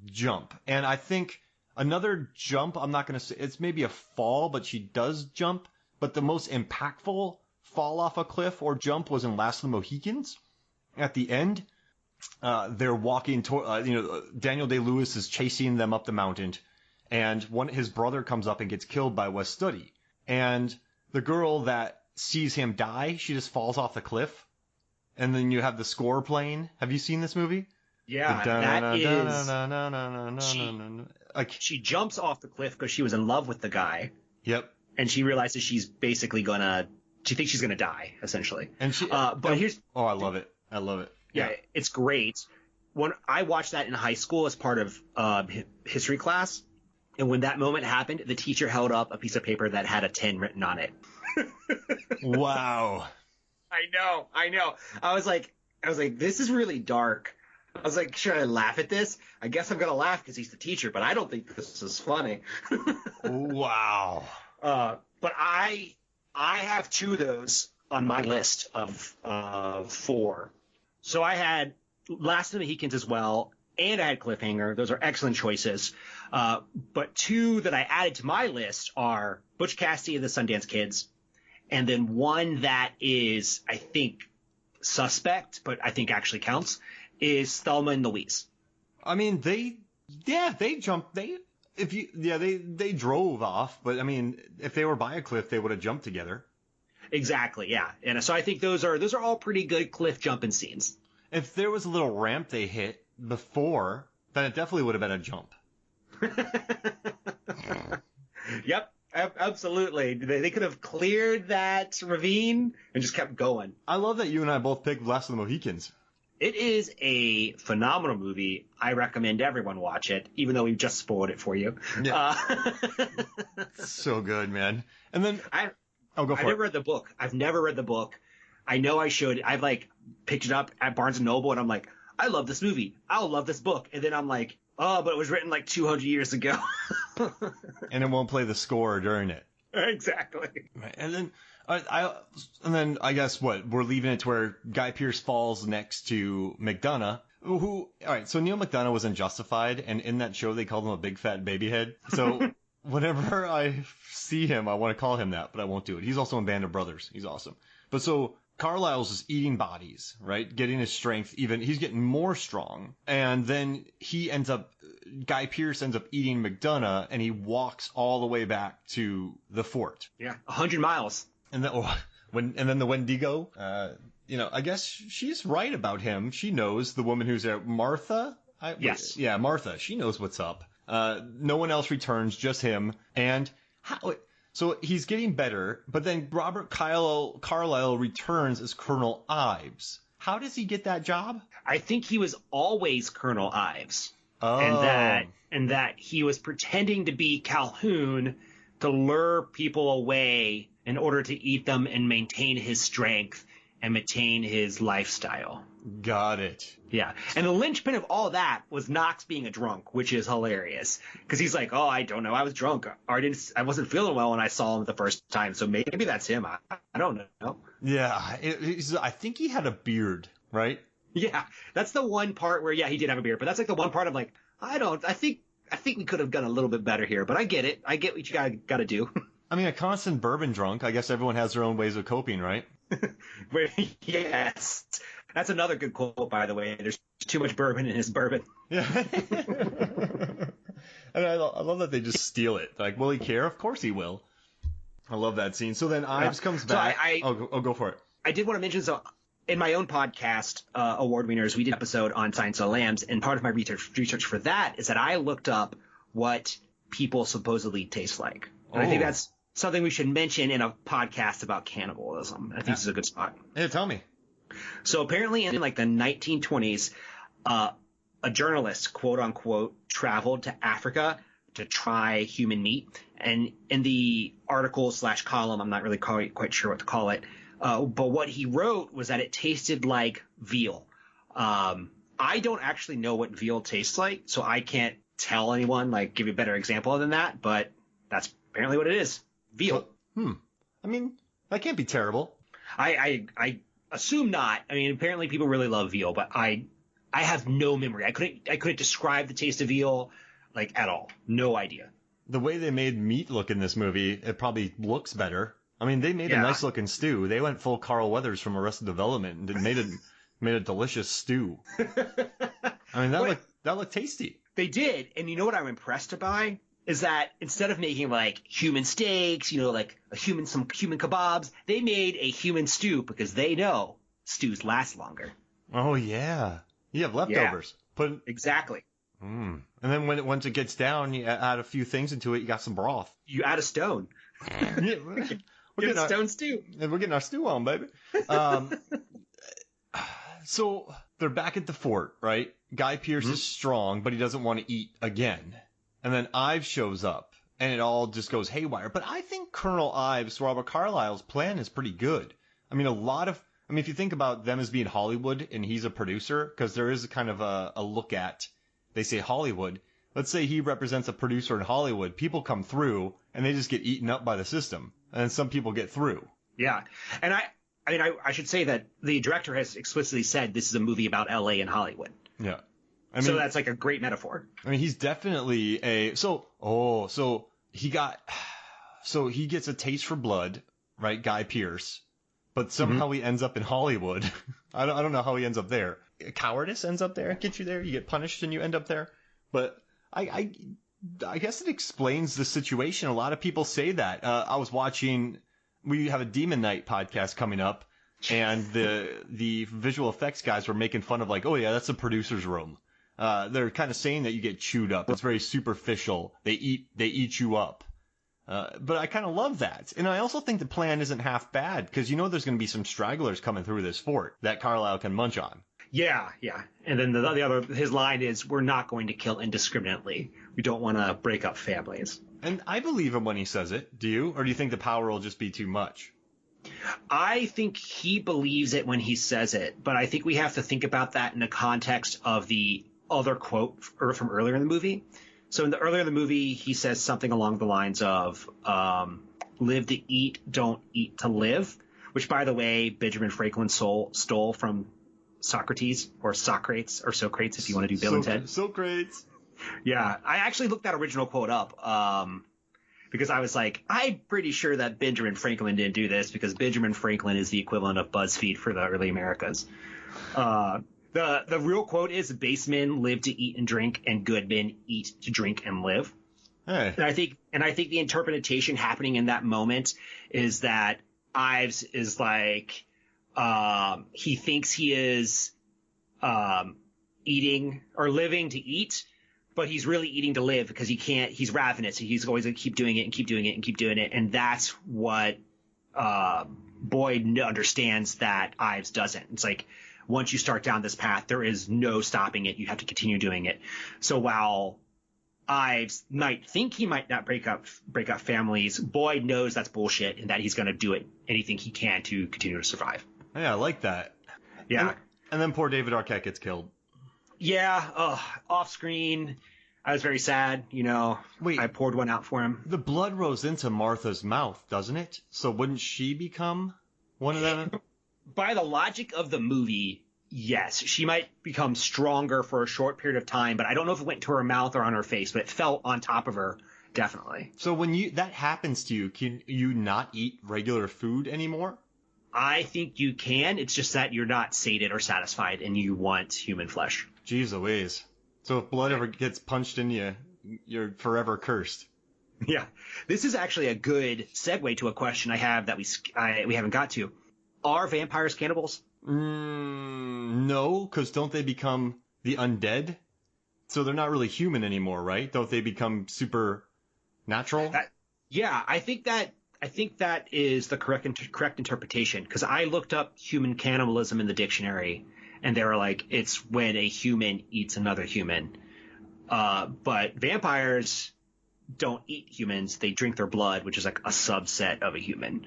jump. And I think another jump, I'm not going to say, it's maybe a fall, but she does jump. But the most impactful fall off a cliff or jump was in Last of the Mohicans. At the end, they're walking toward, Daniel Day-Lewis is chasing them up the mountain. And his brother comes up and gets killed by Wes Studi. And the girl that sees him die, she just falls off the cliff. And then you have the score playing. Have you seen this movie? Yeah, that is. She jumps off the cliff because she was in love with the guy. Yep. And she realizes she's basically she thinks she's gonna die, essentially. And she. Here's. Oh, I love it. I love it. Yeah, it's great. When I watched that in high school as part of history class, and when that moment happened, the teacher held up a piece of paper that had a 10 written on it. Wow. I know. I was like, this is really dark. I was like, should I laugh at this? I guess I'm gonna laugh because he's the teacher, but I don't think this is funny. Wow. But I have two of those on my list of 4. So I had Last of the Mohicans as well, and I had Cliffhanger. Those are excellent choices. But two that I added to my list are Butch Cassidy and the Sundance Kids, and then one that is, I think, suspect, but I think actually counts, is Thelma and Louise. I mean, they jumped. They drove off, but I mean, if they were by a cliff, they would have jumped together. Exactly, yeah. And so I think those are all pretty good cliff jumping scenes. If there was a little ramp they hit before, then it definitely would have been a jump. Yep, absolutely. They could have cleared that ravine and just kept going. I love that you and I both picked Last of the Mohicans. It is a phenomenal movie. I recommend everyone watch it, even though we've just spoiled it for you. Yeah. So good, man. And then I've never read the book. I've never read the book. I know I should. I've picked it up at Barnes & Noble, and I'm like, I love this movie. I'll love this book. And then I'm like, oh, but it was written 200 years ago. And it won't play the score during it. Exactly. Right. And then I guess what we're leaving it to where Guy Pearce falls next to McDonough. All right. So Neil McDonough was in Justified, and in that show they called him a big fat baby head. So whenever I see him, I want to call him that, but I won't do it. He's also in Band of Brothers. He's awesome. But so Carlisle's just eating bodies, right? Getting his strength he's getting more strong. And then Guy Pearce ends up eating McDonough, and he walks all the way back to the fort. Yeah, 100 miles. And then the Wendigo, I guess she's right about him. She knows the woman who's there, Martha. Yes. Yeah, Martha. She knows what's up. No one else returns, just him. And so he's getting better, but then Robert Carlyle returns as Colonel Ives. How does he get that job? I think he was always Colonel Ives. Oh. And that he was pretending to be Calhoun to lure people away in order to eat them and maintain his strength and maintain his lifestyle. Got it. Yeah. And the linchpin of all that was Knox being a drunk, which is hilarious. Because he's like, oh, I don't know. I was drunk. I wasn't feeling well when I saw him the first time. So maybe that's him. I don't know. Yeah. I think he had a beard, right? Yeah. That's the one part where, yeah, he did have a beard. But that's the one part I'm like, I think we could have done a little bit better here. But I get it. I get what you got to do. I mean, a constant bourbon drunk. I guess everyone has their own ways of coping, right? Yes. That's another good quote, by the way. There's too much bourbon in his bourbon. Yeah. And I love that they just steal it. Like, will he care? Of course he will. I love that scene. So then Ives comes back. Go for it. I did want to mention, so in my own podcast, Award Wieners, we did an episode on Silence of the Lambs, and part of my research for that is that I looked up what people supposedly taste like. And I think that's something we should mention in a podcast about cannibalism. I think this is a good spot. Yeah, tell me. So apparently in the 1920s, a journalist, quote unquote, traveled to Africa to try human meat. And in the article / column, I'm not really quite sure what to call it. But what he wrote was that it tasted like veal. I don't actually know what veal tastes like, so I can't tell anyone, give you a better example than that. But that's apparently what it is. Veal. I mean, that can't be terrible. I assume not. I mean, apparently people really love veal, but I have no memory. I couldn't describe the taste of veal at all. No idea. The way they made meat look in this movie, it probably looks better. I mean, they made a nice looking stew. They went full Carl Weathers from Arrested Development and made a delicious stew. I mean, that looked tasty. They did, and you know what I'm impressed by? Is that instead of making human steaks, some human kebabs, they made a human stew because they know stews last longer. Oh yeah, you have leftovers. Yeah. Exactly. And then once it gets down, you add a few things into it. You got some broth. You add a stone. We're getting stone stew. We're getting our stew on, baby. So they're back at the fort, right? Guy Pearce is strong, but he doesn't want to eat again. And then Ives shows up, and it all just goes haywire. But I think Colonel Ives, Robert Carlyle's plan is pretty good. I mean, if you think about them as being Hollywood, and he's a producer, because there is kind of a look at, they say Hollywood. Let's say he represents a producer in Hollywood. People come through, and they just get eaten up by the system. And then some people get through. Yeah. And I should say that the director has explicitly said this is a movie about L.A. and Hollywood. Yeah. So that's like a great metaphor. I mean, he's definitely so he gets a taste for blood, right? Guy Pearce, but somehow he ends up in Hollywood. I don't know how he ends up there. Cowardice ends up there, get you there. You get punished and you end up there. But I guess it explains the situation. A lot of people say that. I was watching. We have a Demon Knight podcast coming up, and the visual effects guys were making fun of like, oh yeah, that's the producer's room. They're kind of saying that you get chewed up. It's very superficial. They eat you up. But I kind of love that. And I also think the plan isn't half bad because there's going to be some stragglers coming through this fort that Carlisle can munch on. Yeah. And then the other, his line is, we're not going to kill indiscriminately. We don't want to break up families. And I believe him when he says it. Do you? Or do you think the power will just be too much? I think he believes it when he says it, but I think we have to think about that in the context of the other quote from earlier in the movie. So earlier in the movie, he says something along the lines of, live to eat, don't eat to live, which, by the way, Benjamin Franklin stole from Socrates or Socrates if you want to do Bill and Ted. Socrates. Yeah. I actually looked that original quote up, because I was like, I'm pretty sure that Benjamin Franklin didn't do this because Benjamin Franklin is the equivalent of BuzzFeed for the early Americas. The real quote is, base men live to eat and drink, and good men eat to drink and live. Hey. And I think the interpretation happening in that moment is that Ives is like, he thinks he is eating or living to eat, but he's really eating to live because he's ravenous. And he's always going to keep doing it and keep doing it and keep doing it. And that's what Boyd understands that Ives doesn't. It's like, once you start down this path, there is no stopping it. You have to continue doing it. So while Ives might think he might not break up families, Boyd knows that's bullshit and that he's going to do anything he can to continue to survive. Yeah, I like that. Yeah. And then poor David Arquette gets killed. Yeah. Off screen. I was very sad. Wait, I poured one out for him. The blood rose into Martha's mouth, doesn't it? So wouldn't she become one of them? By the logic of the movie, yes, she might become stronger for a short period of time, but I don't know if it went to her mouth or on her face, but it fell on top of her, definitely. So when that happens to you, can you not eat regular food anymore? I think you can. It's just that you're not sated or satisfied, and you want human flesh. Jeez Louise. So if blood ever gets punched in you, you're forever cursed. Yeah. This is actually a good segue to a question I have that we haven't got to. Are vampires cannibals? No, because don't they become the undead? So they're not really human anymore, right? Don't they become supernatural? Yeah, I think that is the correct interpretation, because I looked up human cannibalism in the dictionary, and they were like, it's when a human eats another human. But vampires don't eat humans; they drink their blood, which is like a subset of a human.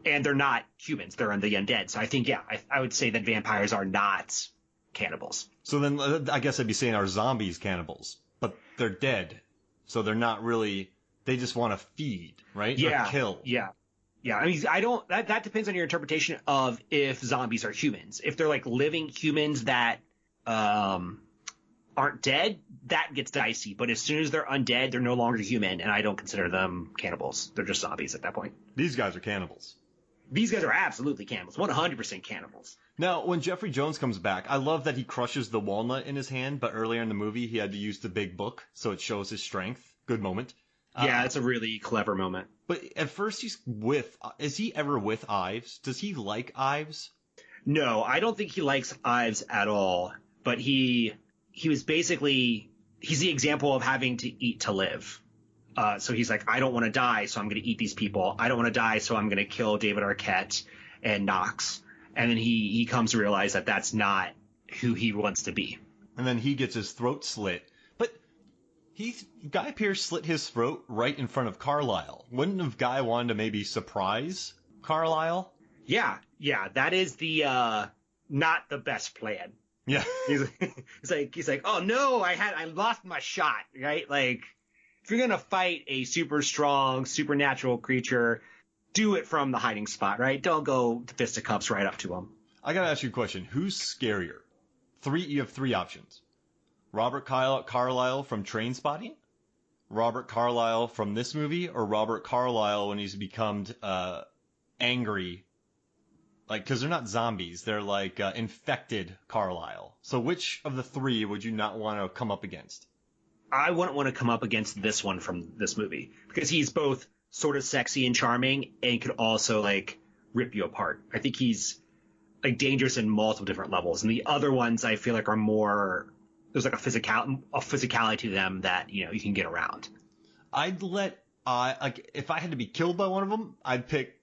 And they're not humans; they're the undead. So I think, yeah, I would say that vampires are not cannibals. So then, I guess I'd be saying are zombies cannibals, but they're dead, so they're not really. They just want to feed, right? Yeah. Or kill. Yeah. I mean, that depends on your interpretation of if zombies are humans. If they're like living humans that aren't dead, that gets dicey. But as soon as they're undead, they're no longer human, and I don't consider them cannibals. They're just zombies at that point. These guys are cannibals. These guys are absolutely cannibals, 100% cannibals. Now, when Jeffrey Jones comes back, I love that he crushes the walnut in his hand, but earlier in the movie, he had to use the big book, so it shows his strength. Good moment. Yeah, it's a really clever moment. But at first is he ever with Ives? Does he like Ives? No, I don't think he likes Ives at all. But he was basically, he's the example of having to eat to live. So he's like, I don't want to die, so I'm going to eat these people. I don't want to die, so I'm going to kill David Arquette and Knox. And then he comes to realize that that's not who he wants to be. And then he gets his throat slit. But Guy Pearce slit his throat right in front of Carlisle. Wouldn't have Guy wanted to maybe surprise Carlisle? Yeah, that is the not the best plan. Yeah. He's like, oh no, I lost my shot, right? Like, if you're gonna fight a super strong, supernatural creature, do it from the hiding spot, right? Don't go fisticuffs right up to him. I gotta ask you a question. Who's scarier? You have three options. Robert Carlyle from Trainspotting, Robert Carlyle from this movie, or Robert Carlyle when he's become angry. Like, because they're not zombies, they're like infected Carlyle. So which of the three would you not want to come up against? I wouldn't want to come up against this one from this movie because he's both sort of sexy and charming and could also like rip you apart. I think he's like dangerous in multiple different levels. And the other ones I feel like are more, there's like a physicality to them that, you know, you can get around. I'd let, like, if I had to be killed by one of them, I'd pick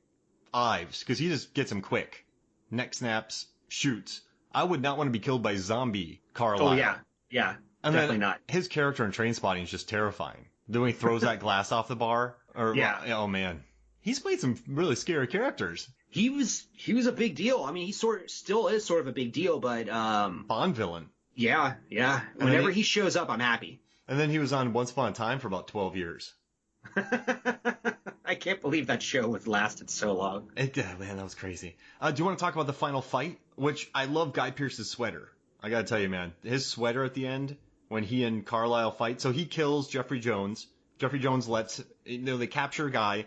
Ives, because he just gets him quick. Neck snaps, shoots. I would not want to be killed by zombie Carlyle. Oh, yeah. Yeah. And definitely then not. His character in Trainspotting is just terrifying. The way he throws that glass off the bar. Yeah. Oh, man. He's played some really scary characters. He was a big deal. I mean, he still is sort of a big deal, but Bond villain. Yeah. Whenever he shows up, I'm happy. And then he was on Once Upon a Time for about 12 years. I can't believe that show was lasted so long. Man, that was crazy. Do you want to talk about the final fight? Which I love Guy Pearce's sweater. I gotta tell you, man, his sweater at the end when he and Carlyle fight. So he kills Jeffrey Jones. Jeffrey Jones they capture Guy.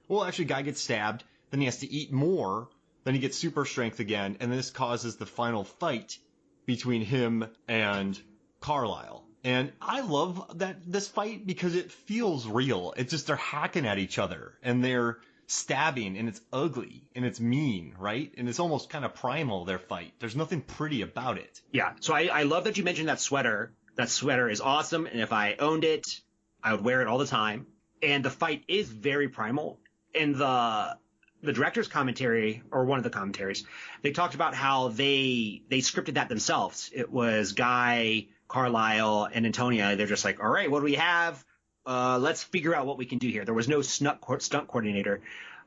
Well, actually, Guy gets stabbed. Then he has to eat more. Then he gets super strength again. And this causes the final fight between him and Carlyle. And I love this fight because it feels real. It's just they're hacking at each other and they're stabbing and it's ugly and it's mean, right? And it's almost kind of primal, their fight. There's nothing pretty about it. Yeah. So I love that you mentioned that sweater. That sweater is awesome. And if I owned it, I would wear it all the time. And the fight is very primal. And the director's commentary, or one of the commentaries, they talked about how they scripted that themselves. It was Guy, Carlyle, and Antonia. They're just like, all right, what do we have? Let's figure out what we can do here. There was no stunt coordinator.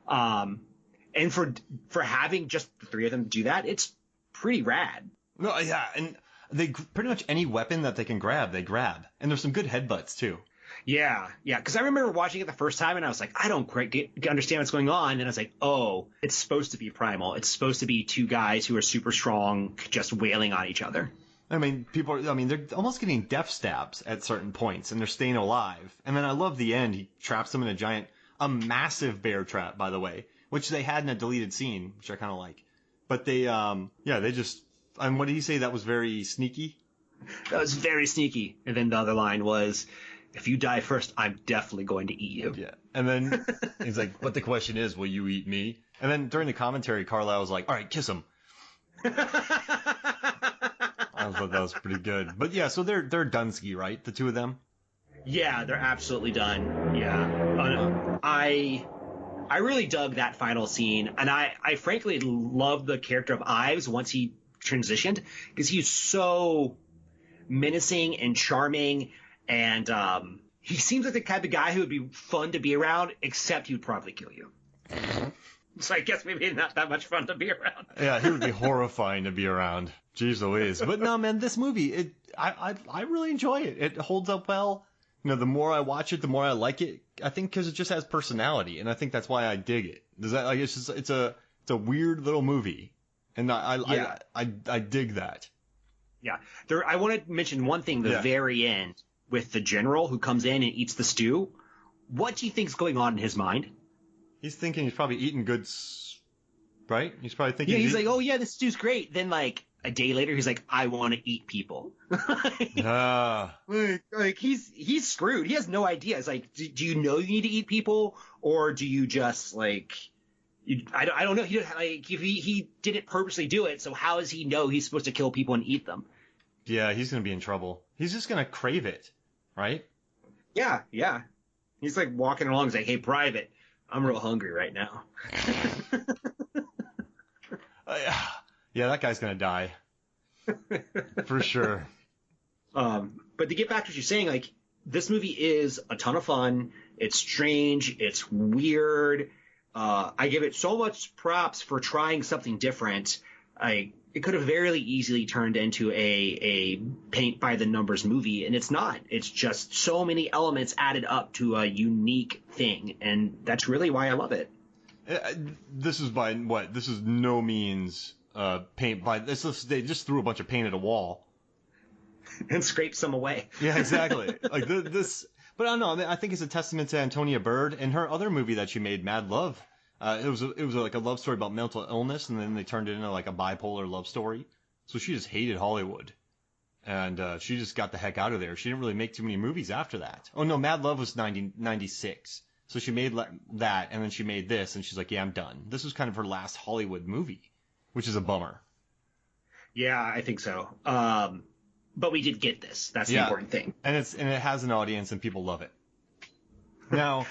And for having just the three of them do that, it's pretty rad. No, yeah, and they pretty much any weapon that they can grab, they grab. And there's some good headbutts, too. Yeah. Because I remember watching it the first time, and I was like, I don't quite understand what's going on. And I was like, oh, it's supposed to be primal. It's supposed to be two guys who are super strong just wailing on each other. I mean, they're almost getting death stabs at certain points, and they're staying alive. And then I love the end. He traps them in a massive bear trap, by the way, which they had in a deleted scene, which I kind of like. But they just, and what did he say? That was very sneaky? That was very sneaky. And then the other line was, if you die first, I'm definitely going to eat you. Yeah. And then he's like, but the question is, will you eat me? And then during the commentary, Carlyle was like, all right, kiss him. I thought that was pretty good. But yeah, so they're Dunsky, right? The two of them? Yeah, they're absolutely done. Yeah. I really dug that final scene. And I frankly loved the character of Ives once he transitioned, because he's so menacing and charming. And he seems like the type of guy who would be fun to be around, except he would probably kill you. So I guess maybe not that much fun to be around. Yeah, he would be horrifying to be around. Jeez Louise. But no, man, this movie, I really enjoy it. It holds up well. You know, the more I watch it, the more I like it. I think because it just has personality, and I think that's why I dig it. Does that it's a weird little movie, and I dig that. Yeah, I want to mention one thing. The very end with the general who comes in and eats the stew. What do you think's going on in his mind? He's thinking he's probably eating good, right? He's probably thinking. Yeah, he's like, oh yeah, this stew's great. Then like a day later, he's like, I want to eat people. Like he's screwed. He has no idea. It's like, do you know you need to eat people, or do you just like? I don't know. He didn't purposely do it, so how does he know he's supposed to kill people and eat them? Yeah, he's gonna be in trouble. He's just gonna crave it, right? Yeah. He's like walking along. He's like, hey, Private, I'm real hungry right now. Yeah, that guy's gonna die. For sure. But to get back to what you're saying, like, this movie is a ton of fun. It's strange. It's weird. I give it so much props for trying something different. It could have very easily turned into a paint by the numbers movie, and it's not. It's just so many elements added up to a unique thing, and that's really why I love it. This is by what? This is no means paint by this. They just threw a bunch of paint at a wall. and scrape some away. Yeah, exactly. Like this, but I don't know. I mean, I think it's a testament to Antonia Bird and her other movie that she made, Mad Love. It was like a love story about mental illness, and then they turned it into like a bipolar love story. So she just hated Hollywood, and she just got the heck out of there. She didn't really make too many movies after that. Oh no, Mad Love was 96. So she made that, and then she made this, and she's like, yeah, I'm done. This was kind of her last Hollywood movie, which is a bummer. Yeah, I think so. But we did get this. That's the important thing. And it has an audience, and people love it. Now,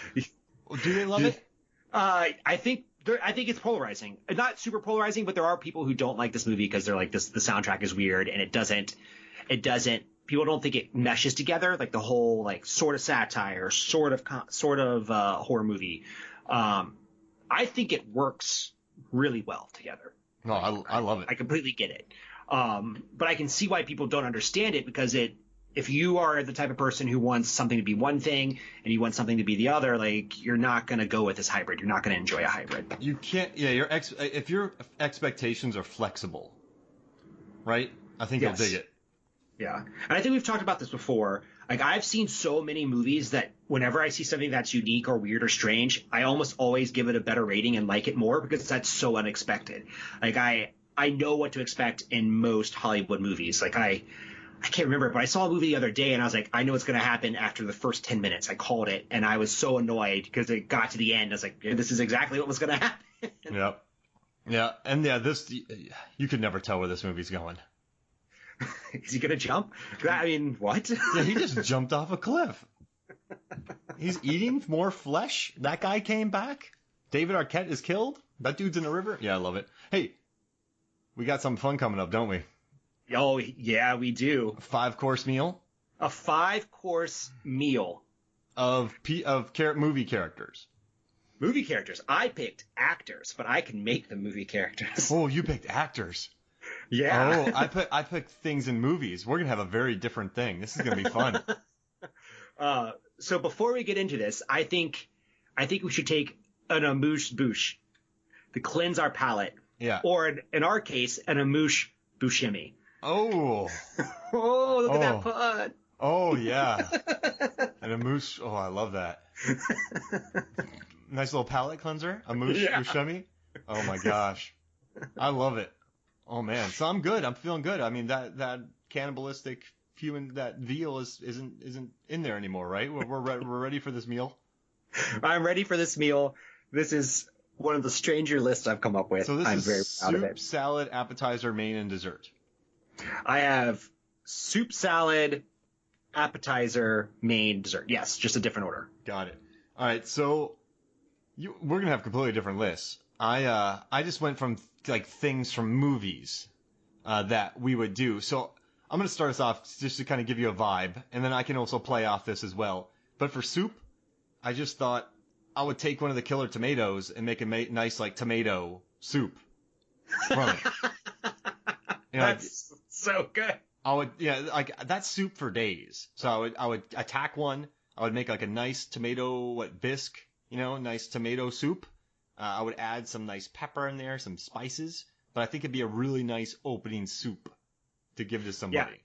do they love it? I think it's polarizing. Not super polarizing, but there are people who don't like this movie because they're like, the soundtrack is weird and it doesn't. People don't think it meshes together, like the whole like sort of satire, sort of horror movie. I think it works really well together. No, I love it. I completely get it. But I can see why people don't understand it, because if you are the type of person who wants something to be one thing and you want something to be the other, like, you're not going to go with this hybrid. You're not going to enjoy a hybrid. You can't. Yeah, if your expectations are flexible, right? I think you'll dig it. Yeah. And I think we've talked about this before. Like, I've seen so many movies that whenever I see something that's unique or weird or strange, I almost always give it a better rating and like it more because that's so unexpected. Like, I know what to expect in most Hollywood movies. Like, I can't remember, but I saw a movie the other day and I was like, I know what's going to happen after the first 10 minutes. I called it, and I was so annoyed because it got to the end. I was like, yeah, this is exactly what was going to happen. Yep. Yeah. And yeah, you could never tell where this movie's going. Is he going to jump? I mean, what? Yeah, he just jumped off a cliff. He's eating more flesh. That guy came back. David Arquette is killed. That dude's in the river. Yeah, I love it. Hey, we got something fun coming up, don't we? Oh, yeah, we do. A 5-course meal? A 5-course meal. Of movie characters. Movie characters. I picked actors, but I can make the movie characters. Oh, you picked actors. Yeah. Oh, I picked things in movies. We're going to have a very different thing. This is going to be fun. So before we get into this, I think we should take an amuse bouche to cleanse our palate. Yeah. Or in our case, an amuse bouchemi. Oh. Oh, look at that pun. Oh, yeah. And a moose. Oh, I love that. Nice little palate cleanser. A moose bouchemi. Oh, my gosh. I love it. Oh, man. So I'm good. I'm feeling good. I mean, that cannibalistic human, that veal isn't in there anymore, right? We're ready for this meal. I'm ready for this meal. This is one of the stranger lists I've come up with. So this I'm is very proud of soup, it. salad, appetizer, main, and dessert. I have soup, salad, appetizer, main, dessert. Yes, just a different order. Got it. All right, so we're gonna have completely different lists. I just went from like things from movies that we would do. So I'm gonna start us off just to kind of give you a vibe, and then I can also play off this as well. But for soup, I just thought I would take one of the killer tomatoes and make a nice like tomato soup from it. That's so good. I would, like that's soup for days. So I would attack one. I would make like a nice tomato bisque, nice tomato soup. I would add some nice pepper in there, some spices. But I think it'd be a really nice opening soup to give to somebody.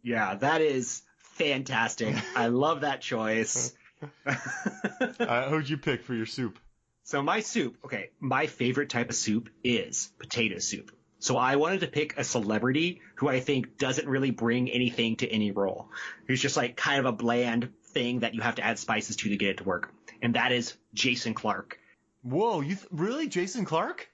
Yeah, that is fantastic. I love that choice. Who'd you pick for your soup? So my soup, okay, my favorite type of soup is potato soup. So I wanted to pick a celebrity who I think doesn't really bring anything to any role. Who's just like kind of a bland thing that you have to add spices to get it to work. And that is Jason Clarke. Whoa, really? Jason Clarke?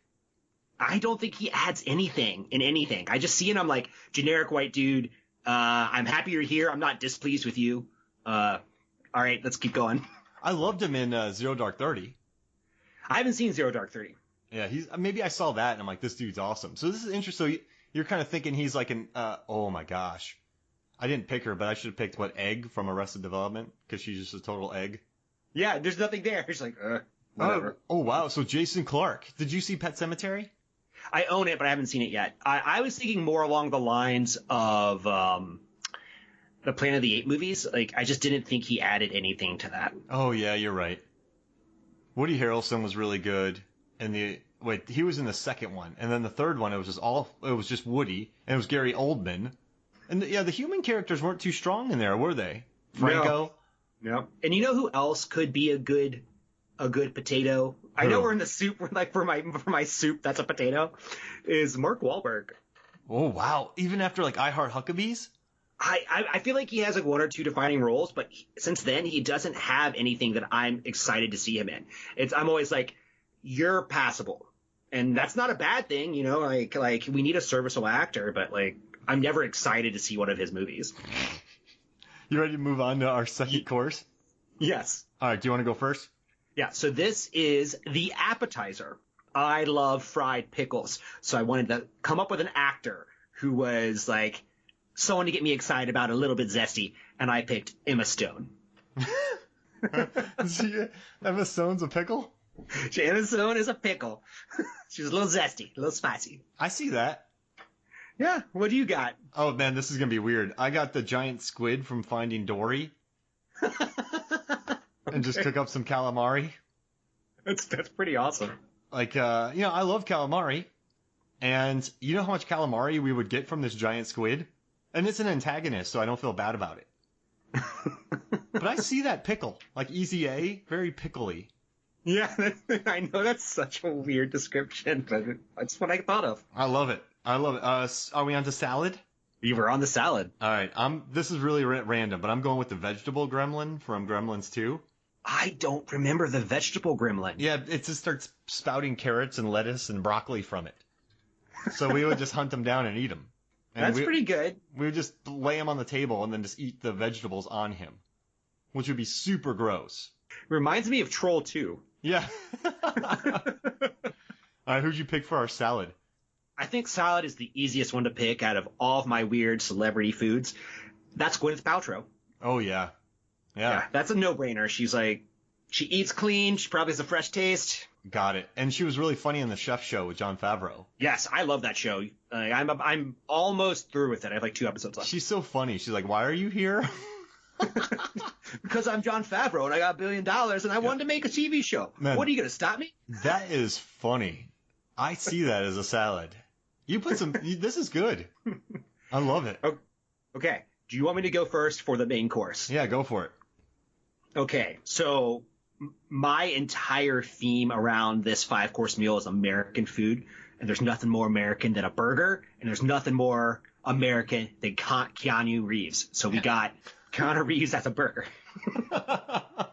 I don't think he adds anything in anything. I just see him, I'm like, generic white dude. I'm happy you're here. I'm not displeased with you. All right, let's keep going. I loved him in Zero Dark 30. I haven't seen Zero Dark 30. Yeah, maybe I saw that and I'm like, this dude's awesome. So this is interesting. So you're kind of thinking he's like oh my gosh. I didn't pick her, but I should have picked Egg from Arrested Development because she's just a total egg. Yeah, there's nothing there. It's like, whatever. Oh, wow. So Jason Clarke. Did you see Pet Sematary? I own it, but I haven't seen it yet. I was thinking more along the lines of the Planet of the Apes movies. Like, I just didn't think he added anything to that. Oh, yeah, you're right. Woody Harrelson was really good. And he was in the second one. And then the third one, it was just Woody. And it was Gary Oldman. And yeah, the human characters weren't too strong in there, were they? Franco. No. And you know who else could be a good potato? I know we're in the soup. Like for my soup, that's a potato. Is Mark Wahlberg. Oh wow! Even after like I Heart Huckabees. I feel like he has like one or two defining roles, but since then he doesn't have anything that I'm excited to see him in. I'm always like, you're passable, and that's not a bad thing, you know. Like we need a serviceable actor, but like I'm never excited to see one of his movies. You ready to move on to our second course? Yes. All right. Do you want to go first? Yeah. So this is the appetizer. I love fried pickles, so I wanted to come up with an actor who was like someone to get me excited about, a little bit zesty, and I picked Emma Stone. Emma Stone's a pickle? Emma Stone is a pickle. She's a little zesty, a little spicy. I see that. Yeah, what do you got? Oh man, this is gonna be weird. I got the giant squid from Finding Dory. And just cook up some calamari. That's pretty awesome. Like, I love calamari. And you know how much calamari we would get from this giant squid? And it's an antagonist, so I don't feel bad about it. But I see that pickle. Like Easy A, very pickly. Yeah, I know that's such a weird description, but that's what I thought of. I love it. Are we on to salad? We were on the salad. All right. This is really random, but I'm going with the vegetable gremlin from Gremlins 2. I don't remember the vegetable gremlin. Yeah, it just starts spouting carrots and lettuce and broccoli from it. So we would just hunt them down and eat them. And that's pretty good. We would just lay him on the table and then just eat the vegetables on him, which would be super gross. Reminds me of Troll 2. Yeah. All right, who'd you pick for our salad? I think salad is the easiest one to pick out of all of my weird celebrity foods. That's Gwyneth Paltrow. Oh, yeah. Yeah, that's a no-brainer. She's like, she eats clean. She probably has a fresh taste. Got it. And she was really funny in the Chef Show with Jon Favreau. Yes, I love that show. I'm almost through with it. I have like 2 episodes left. She's so funny. She's like, why are you here? Because I'm Jon Favreau and I got $1 billion and I wanted to make a TV show. Man, what are you going to stop me? That is funny. I see that as a salad. You put some. This is good. I love it. Okay. Do you want me to go first for the main course? Yeah, go for it. Okay. So my entire theme around this 5-course meal is American food. And there's nothing more American than a burger. And there's nothing more American than Keanu Reeves. So we got Keanu Reeves as a burger. The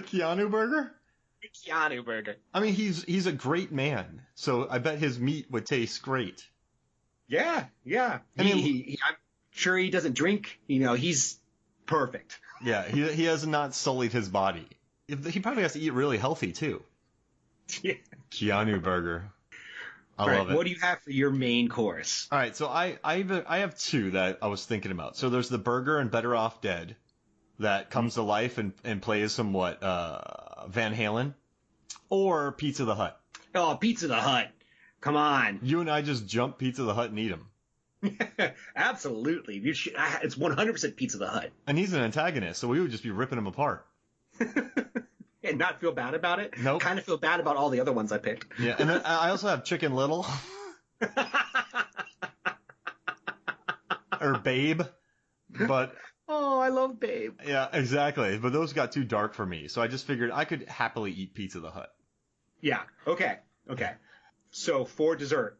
Keanu burger? The Keanu burger. I mean, he's a great man. So I bet his meat would taste great. Yeah. I'm sure he doesn't drink. You know, he's perfect. Yeah, he has not sullied his body. He probably has to eat really healthy, too. Yeah. Keanu burger. I love it. What do you have for your main course? All right, so I have 2 that I was thinking about. So there's the burger and Better Off Dead that comes to life and plays somewhat Van Halen, or Pizza the Hut. Oh, Pizza the Hut. Come on. You and I just jump Pizza the Hut and eat him. Absolutely. It's 100% Pizza the Hut. And he's an antagonist, so we would just be ripping him apart. And not feel bad about it? Nope. Kind of feel bad about all the other ones I picked. Yeah, and then I also have Chicken Little. Or Babe. But... Oh, I love Babe. Yeah, exactly. But those got too dark for me, so I just figured I could happily eat Pizza the Hut. Yeah, okay. So for dessert,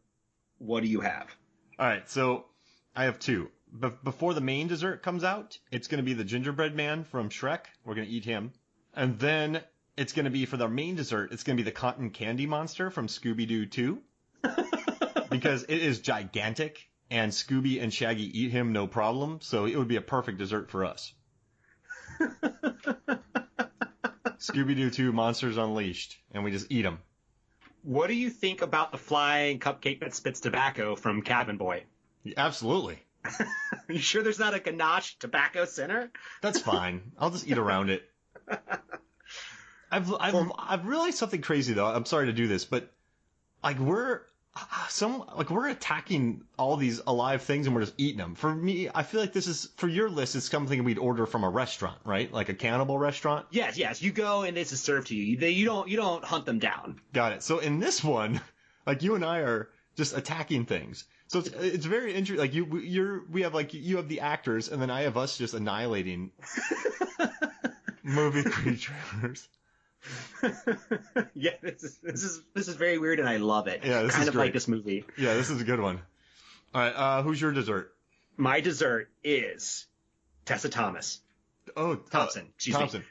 what do you have? All right, so I have 2. Before the main dessert comes out, it's going to be the gingerbread man from Shrek. We're going to eat him. And then it's going to be, for the main dessert, it's going to be the cotton candy monster from Scooby-Doo 2. Because it is gigantic, and Scooby and Shaggy eat him no problem, so it would be a perfect dessert for us. Scooby-Doo 2, Monsters Unleashed, and we just eat them. What do you think about the flying cupcake that spits tobacco from Cabin Boy? Absolutely. You sure there's not a ganache tobacco center? That's fine. I'll just eat around it. I've realized something crazy though. I'm sorry to do this, but like we're attacking all these alive things and we're just eating them. For me, I feel like this is, for your list, it's something we'd order from a restaurant, right? Like a cannibal restaurant. Yes. You go and this is served to you. You don't hunt them down. Got it. So in this one, like you and I are just attacking things. So it's very interesting. Like you have the actors, and then I have us just annihilating movie creatures. Yeah, this is very weird, and I love it. Yeah, this kind is of great. like this movie. Yeah, this is a good one. All right, who's your dessert? My dessert is Tessa Thompson. Excuse Thompson. me.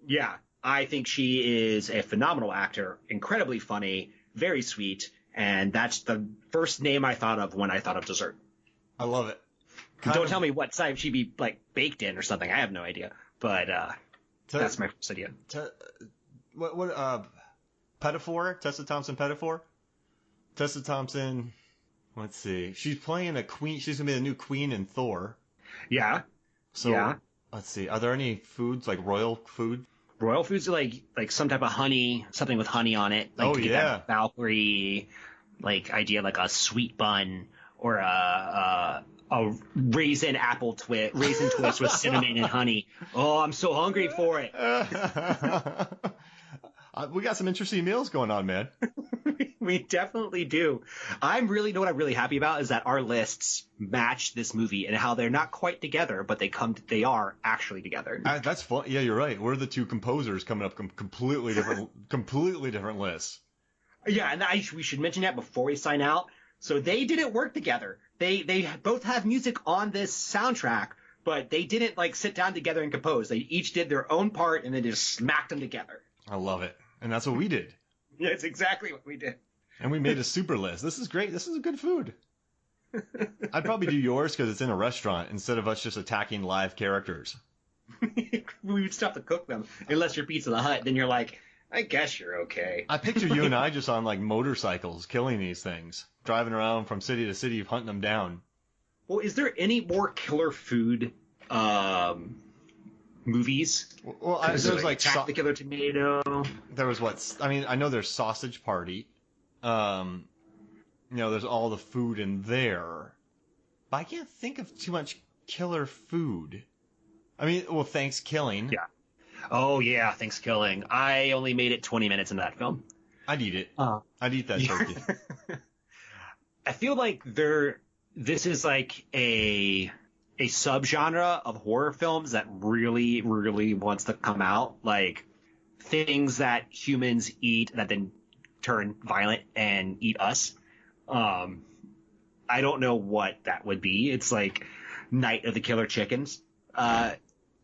Yeah, I think she is a phenomenal actor, incredibly funny, very sweet, and that's the first name I thought of when I thought of dessert. I love it. Don't tell me what side she'd be like baked in or something. I have no idea, but that's my first idea. Pettifor? Tessa Thompson Pettifor? Tessa Thompson. Let's see. She's playing a queen. She's gonna be the new queen in Thor. Yeah. So yeah. Let's see. Are there any foods like royal food? Royal foods are like some type of honey, something with honey on it. Like oh to get yeah. That Valkyrie like idea, like a sweet bun or a raisin twist with cinnamon and honey. Oh, I'm so hungry for it. We got some interesting meals going on, man. We definitely do. What I'm really happy about is that our lists match this movie and how they're not quite together, but they are actually together. That's fun. Yeah, you're right. We're the two composers coming up completely different lists. Yeah, and we should mention that before we sign out. So they didn't work together. They both have music on this soundtrack, but they didn't like sit down together and compose. They each did their own part and then just smacked them together. I love it. And that's what we did. Yeah, it's exactly what we did. And we made a super list. This is great. This is good food. I'd probably do yours because it's in a restaurant instead of us just attacking live characters. We would still have to cook them. Unless you're Pizza the Hut, then you're like, I guess you're okay. I picture you and I just on like motorcycles killing these things, driving around from city to city, hunting them down. Well, is there any more killer food movies? Well, there's like Attack the Killer Tomato. There was I know there's Sausage Party. There's all the food in there, but I can't think of too much killer food. I mean, well, Thanksgiving. Yeah. Oh yeah, Thanksgiving. I only made it 20 minutes in that film. I'd eat it. I'd eat that turkey. I feel like this is like a subgenre of horror films that really, really wants to come out. Like things that humans eat that then turn violent and eat us. I don't know what that would be. It's like Night of the Killer Chickens.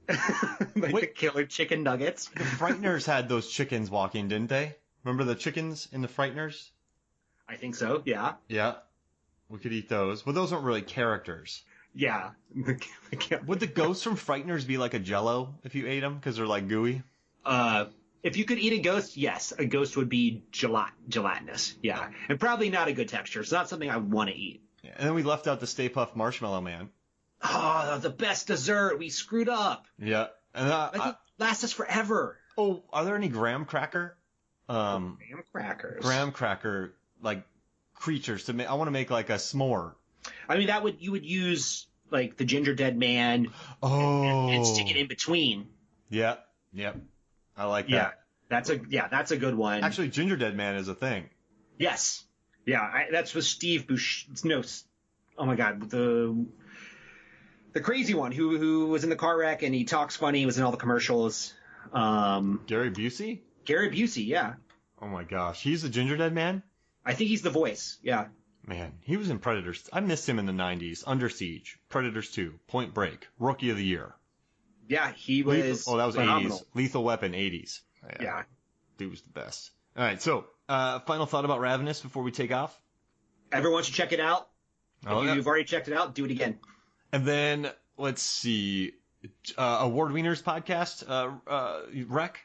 The killer chicken nuggets. The Frighteners had those chickens walking, didn't they? Remember the chickens in the Frighteners? I think so, yeah. Yeah. We could eat those. But those aren't really characters. Yeah. Would the ghosts from Frighteners be like a Jell-O if you ate them because they're like gooey? If you could eat a ghost, yes. A ghost would be gelatinous. Yeah. And probably not a good texture. It's not something I want to eat. Yeah. And then we left out the Stay Puft Marshmallow Man. Oh, the best dessert. We screwed up. Yeah. And it lasts us forever. Oh, are there any graham cracker? Graham crackers. Graham cracker, like, creatures to make. I want to make, like, a s'more. I mean, you would use, like, the Ginger Dead Man. Oh. And stick it in between. Yeah. Yep. I like that. That's a good one. Actually, Ginger Dead Man is a thing. Yes. Yeah, that's with Steve Buscemi. No, oh my God, the crazy one who was in the car wreck and he talks funny. He was in all the commercials. Gary Busey? Gary Busey, yeah. Oh my gosh, he's the Ginger Dead Man? I think he's the voice. Yeah. Man, he was in Predators. I missed him in the 90s. Under Siege, Predators 2, Point Break, Rookie of the Year. Yeah, he was. that was phenomenal. 80s. Lethal Weapon 80s. Yeah. Dude was the best. All right, so final thought about Ravenous before we take off. Everyone should check it out. If you've already checked it out, do it again. And then let's see, Award Wieners podcast rec.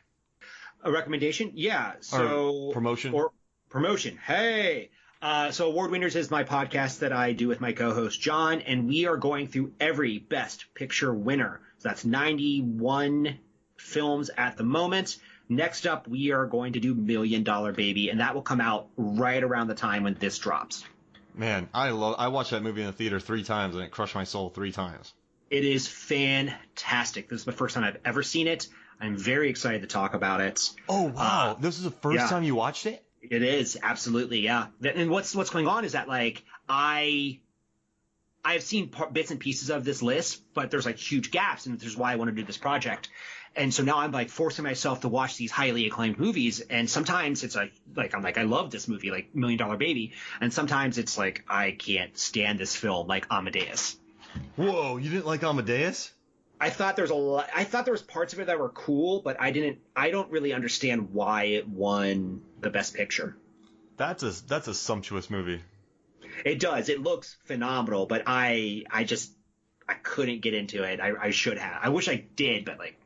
A recommendation, yeah. So promotion. Hey. So Award Wieners is my podcast that I do with my co-host John, and we are going through every Best Picture winner. So that's 91 films at the moment. Next up, we are going to do $1 Million Baby, and that will come out right around the time when this drops. Man, I watched that movie in the theater 3 times, and it crushed my soul 3 times. It is fantastic. This is the first time I've ever seen it. I'm very excited to talk about it. Oh, wow. This is the first time you watched it? It is, absolutely, yeah. And what's going on is that, like, I I've seen bits and pieces of this list, but there's like huge gaps, and this is why I want to do this project. And so now I'm like forcing myself to watch these highly acclaimed movies, and sometimes it's like I'm like I love this movie, like Million Dollar Baby, and sometimes it's like I can't stand this film, like Amadeus. Whoa, you didn't like Amadeus? I thought there was parts of it that were cool, but I don't really understand why it won the Best Picture. That's a sumptuous movie. It does. It looks phenomenal, but I couldn't get into it. I should have. I wish I did, but like,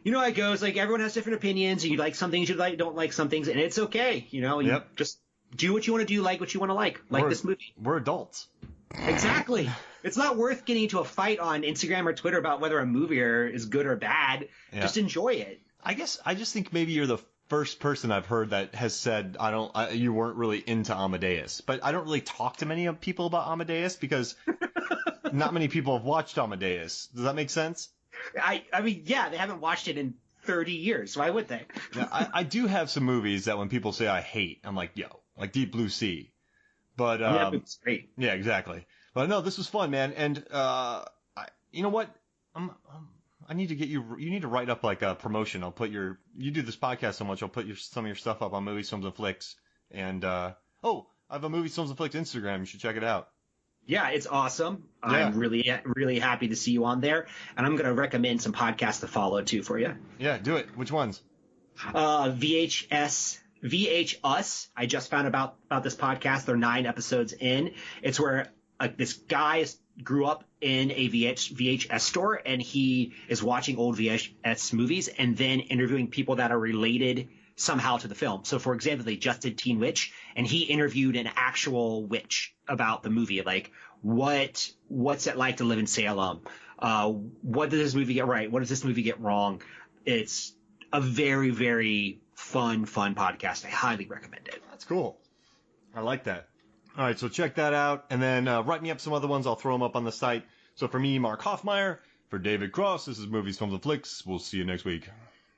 you know how it goes. Like, everyone has different opinions, and you like some things, you don't like some things, and it's okay. You know, you just do what you want to do, like what you want to like this movie. We're adults. Exactly. It's not worth getting into a fight on Instagram or Twitter about whether a movie is good or bad. Yeah. Just enjoy it. I just think maybe you're the first person I've heard that has said you weren't really into Amadeus. But I don't really talk to many people about Amadeus because not many people have watched Amadeus. Does that make sense? I mean, yeah, they haven't watched it in 30 years. Why would they? Yeah, I do have some movies that when people say I hate, I'm like, yo, like Deep Blue Sea. But it's great. Yeah, exactly. But no, this was fun, man. And you know what? I need to get you. You need to write up like a promotion. You do this podcast so much. I'll put some of your stuff up on Movies, Films, and Flicks. And I have a Movies, Films, and Flicks Instagram. You should check it out. Yeah, it's awesome. Yeah. I'm really, really happy to see you on there. And I'm going to recommend some podcasts to follow too for you. Yeah, do it. Which ones? VHUs. I just found about this podcast. They're 9 episodes in. It's where this guy grew up in a VHS store, and he is watching old VHS movies and then interviewing people that are related somehow to the film. So, for example, they just did Teen Witch, and he interviewed an actual witch about the movie. Like, what's it like to live in Salem? What does this movie get right? What does this movie get wrong? It's a very, very fun podcast. I highly recommend it. That's cool. I like that. All right, so check that out, and then write me up some other ones. I'll throw them up on the site. So for me, Mark Hoffmeyer, for David Cross, this is Movies, Films, and Flicks. We'll see you next week.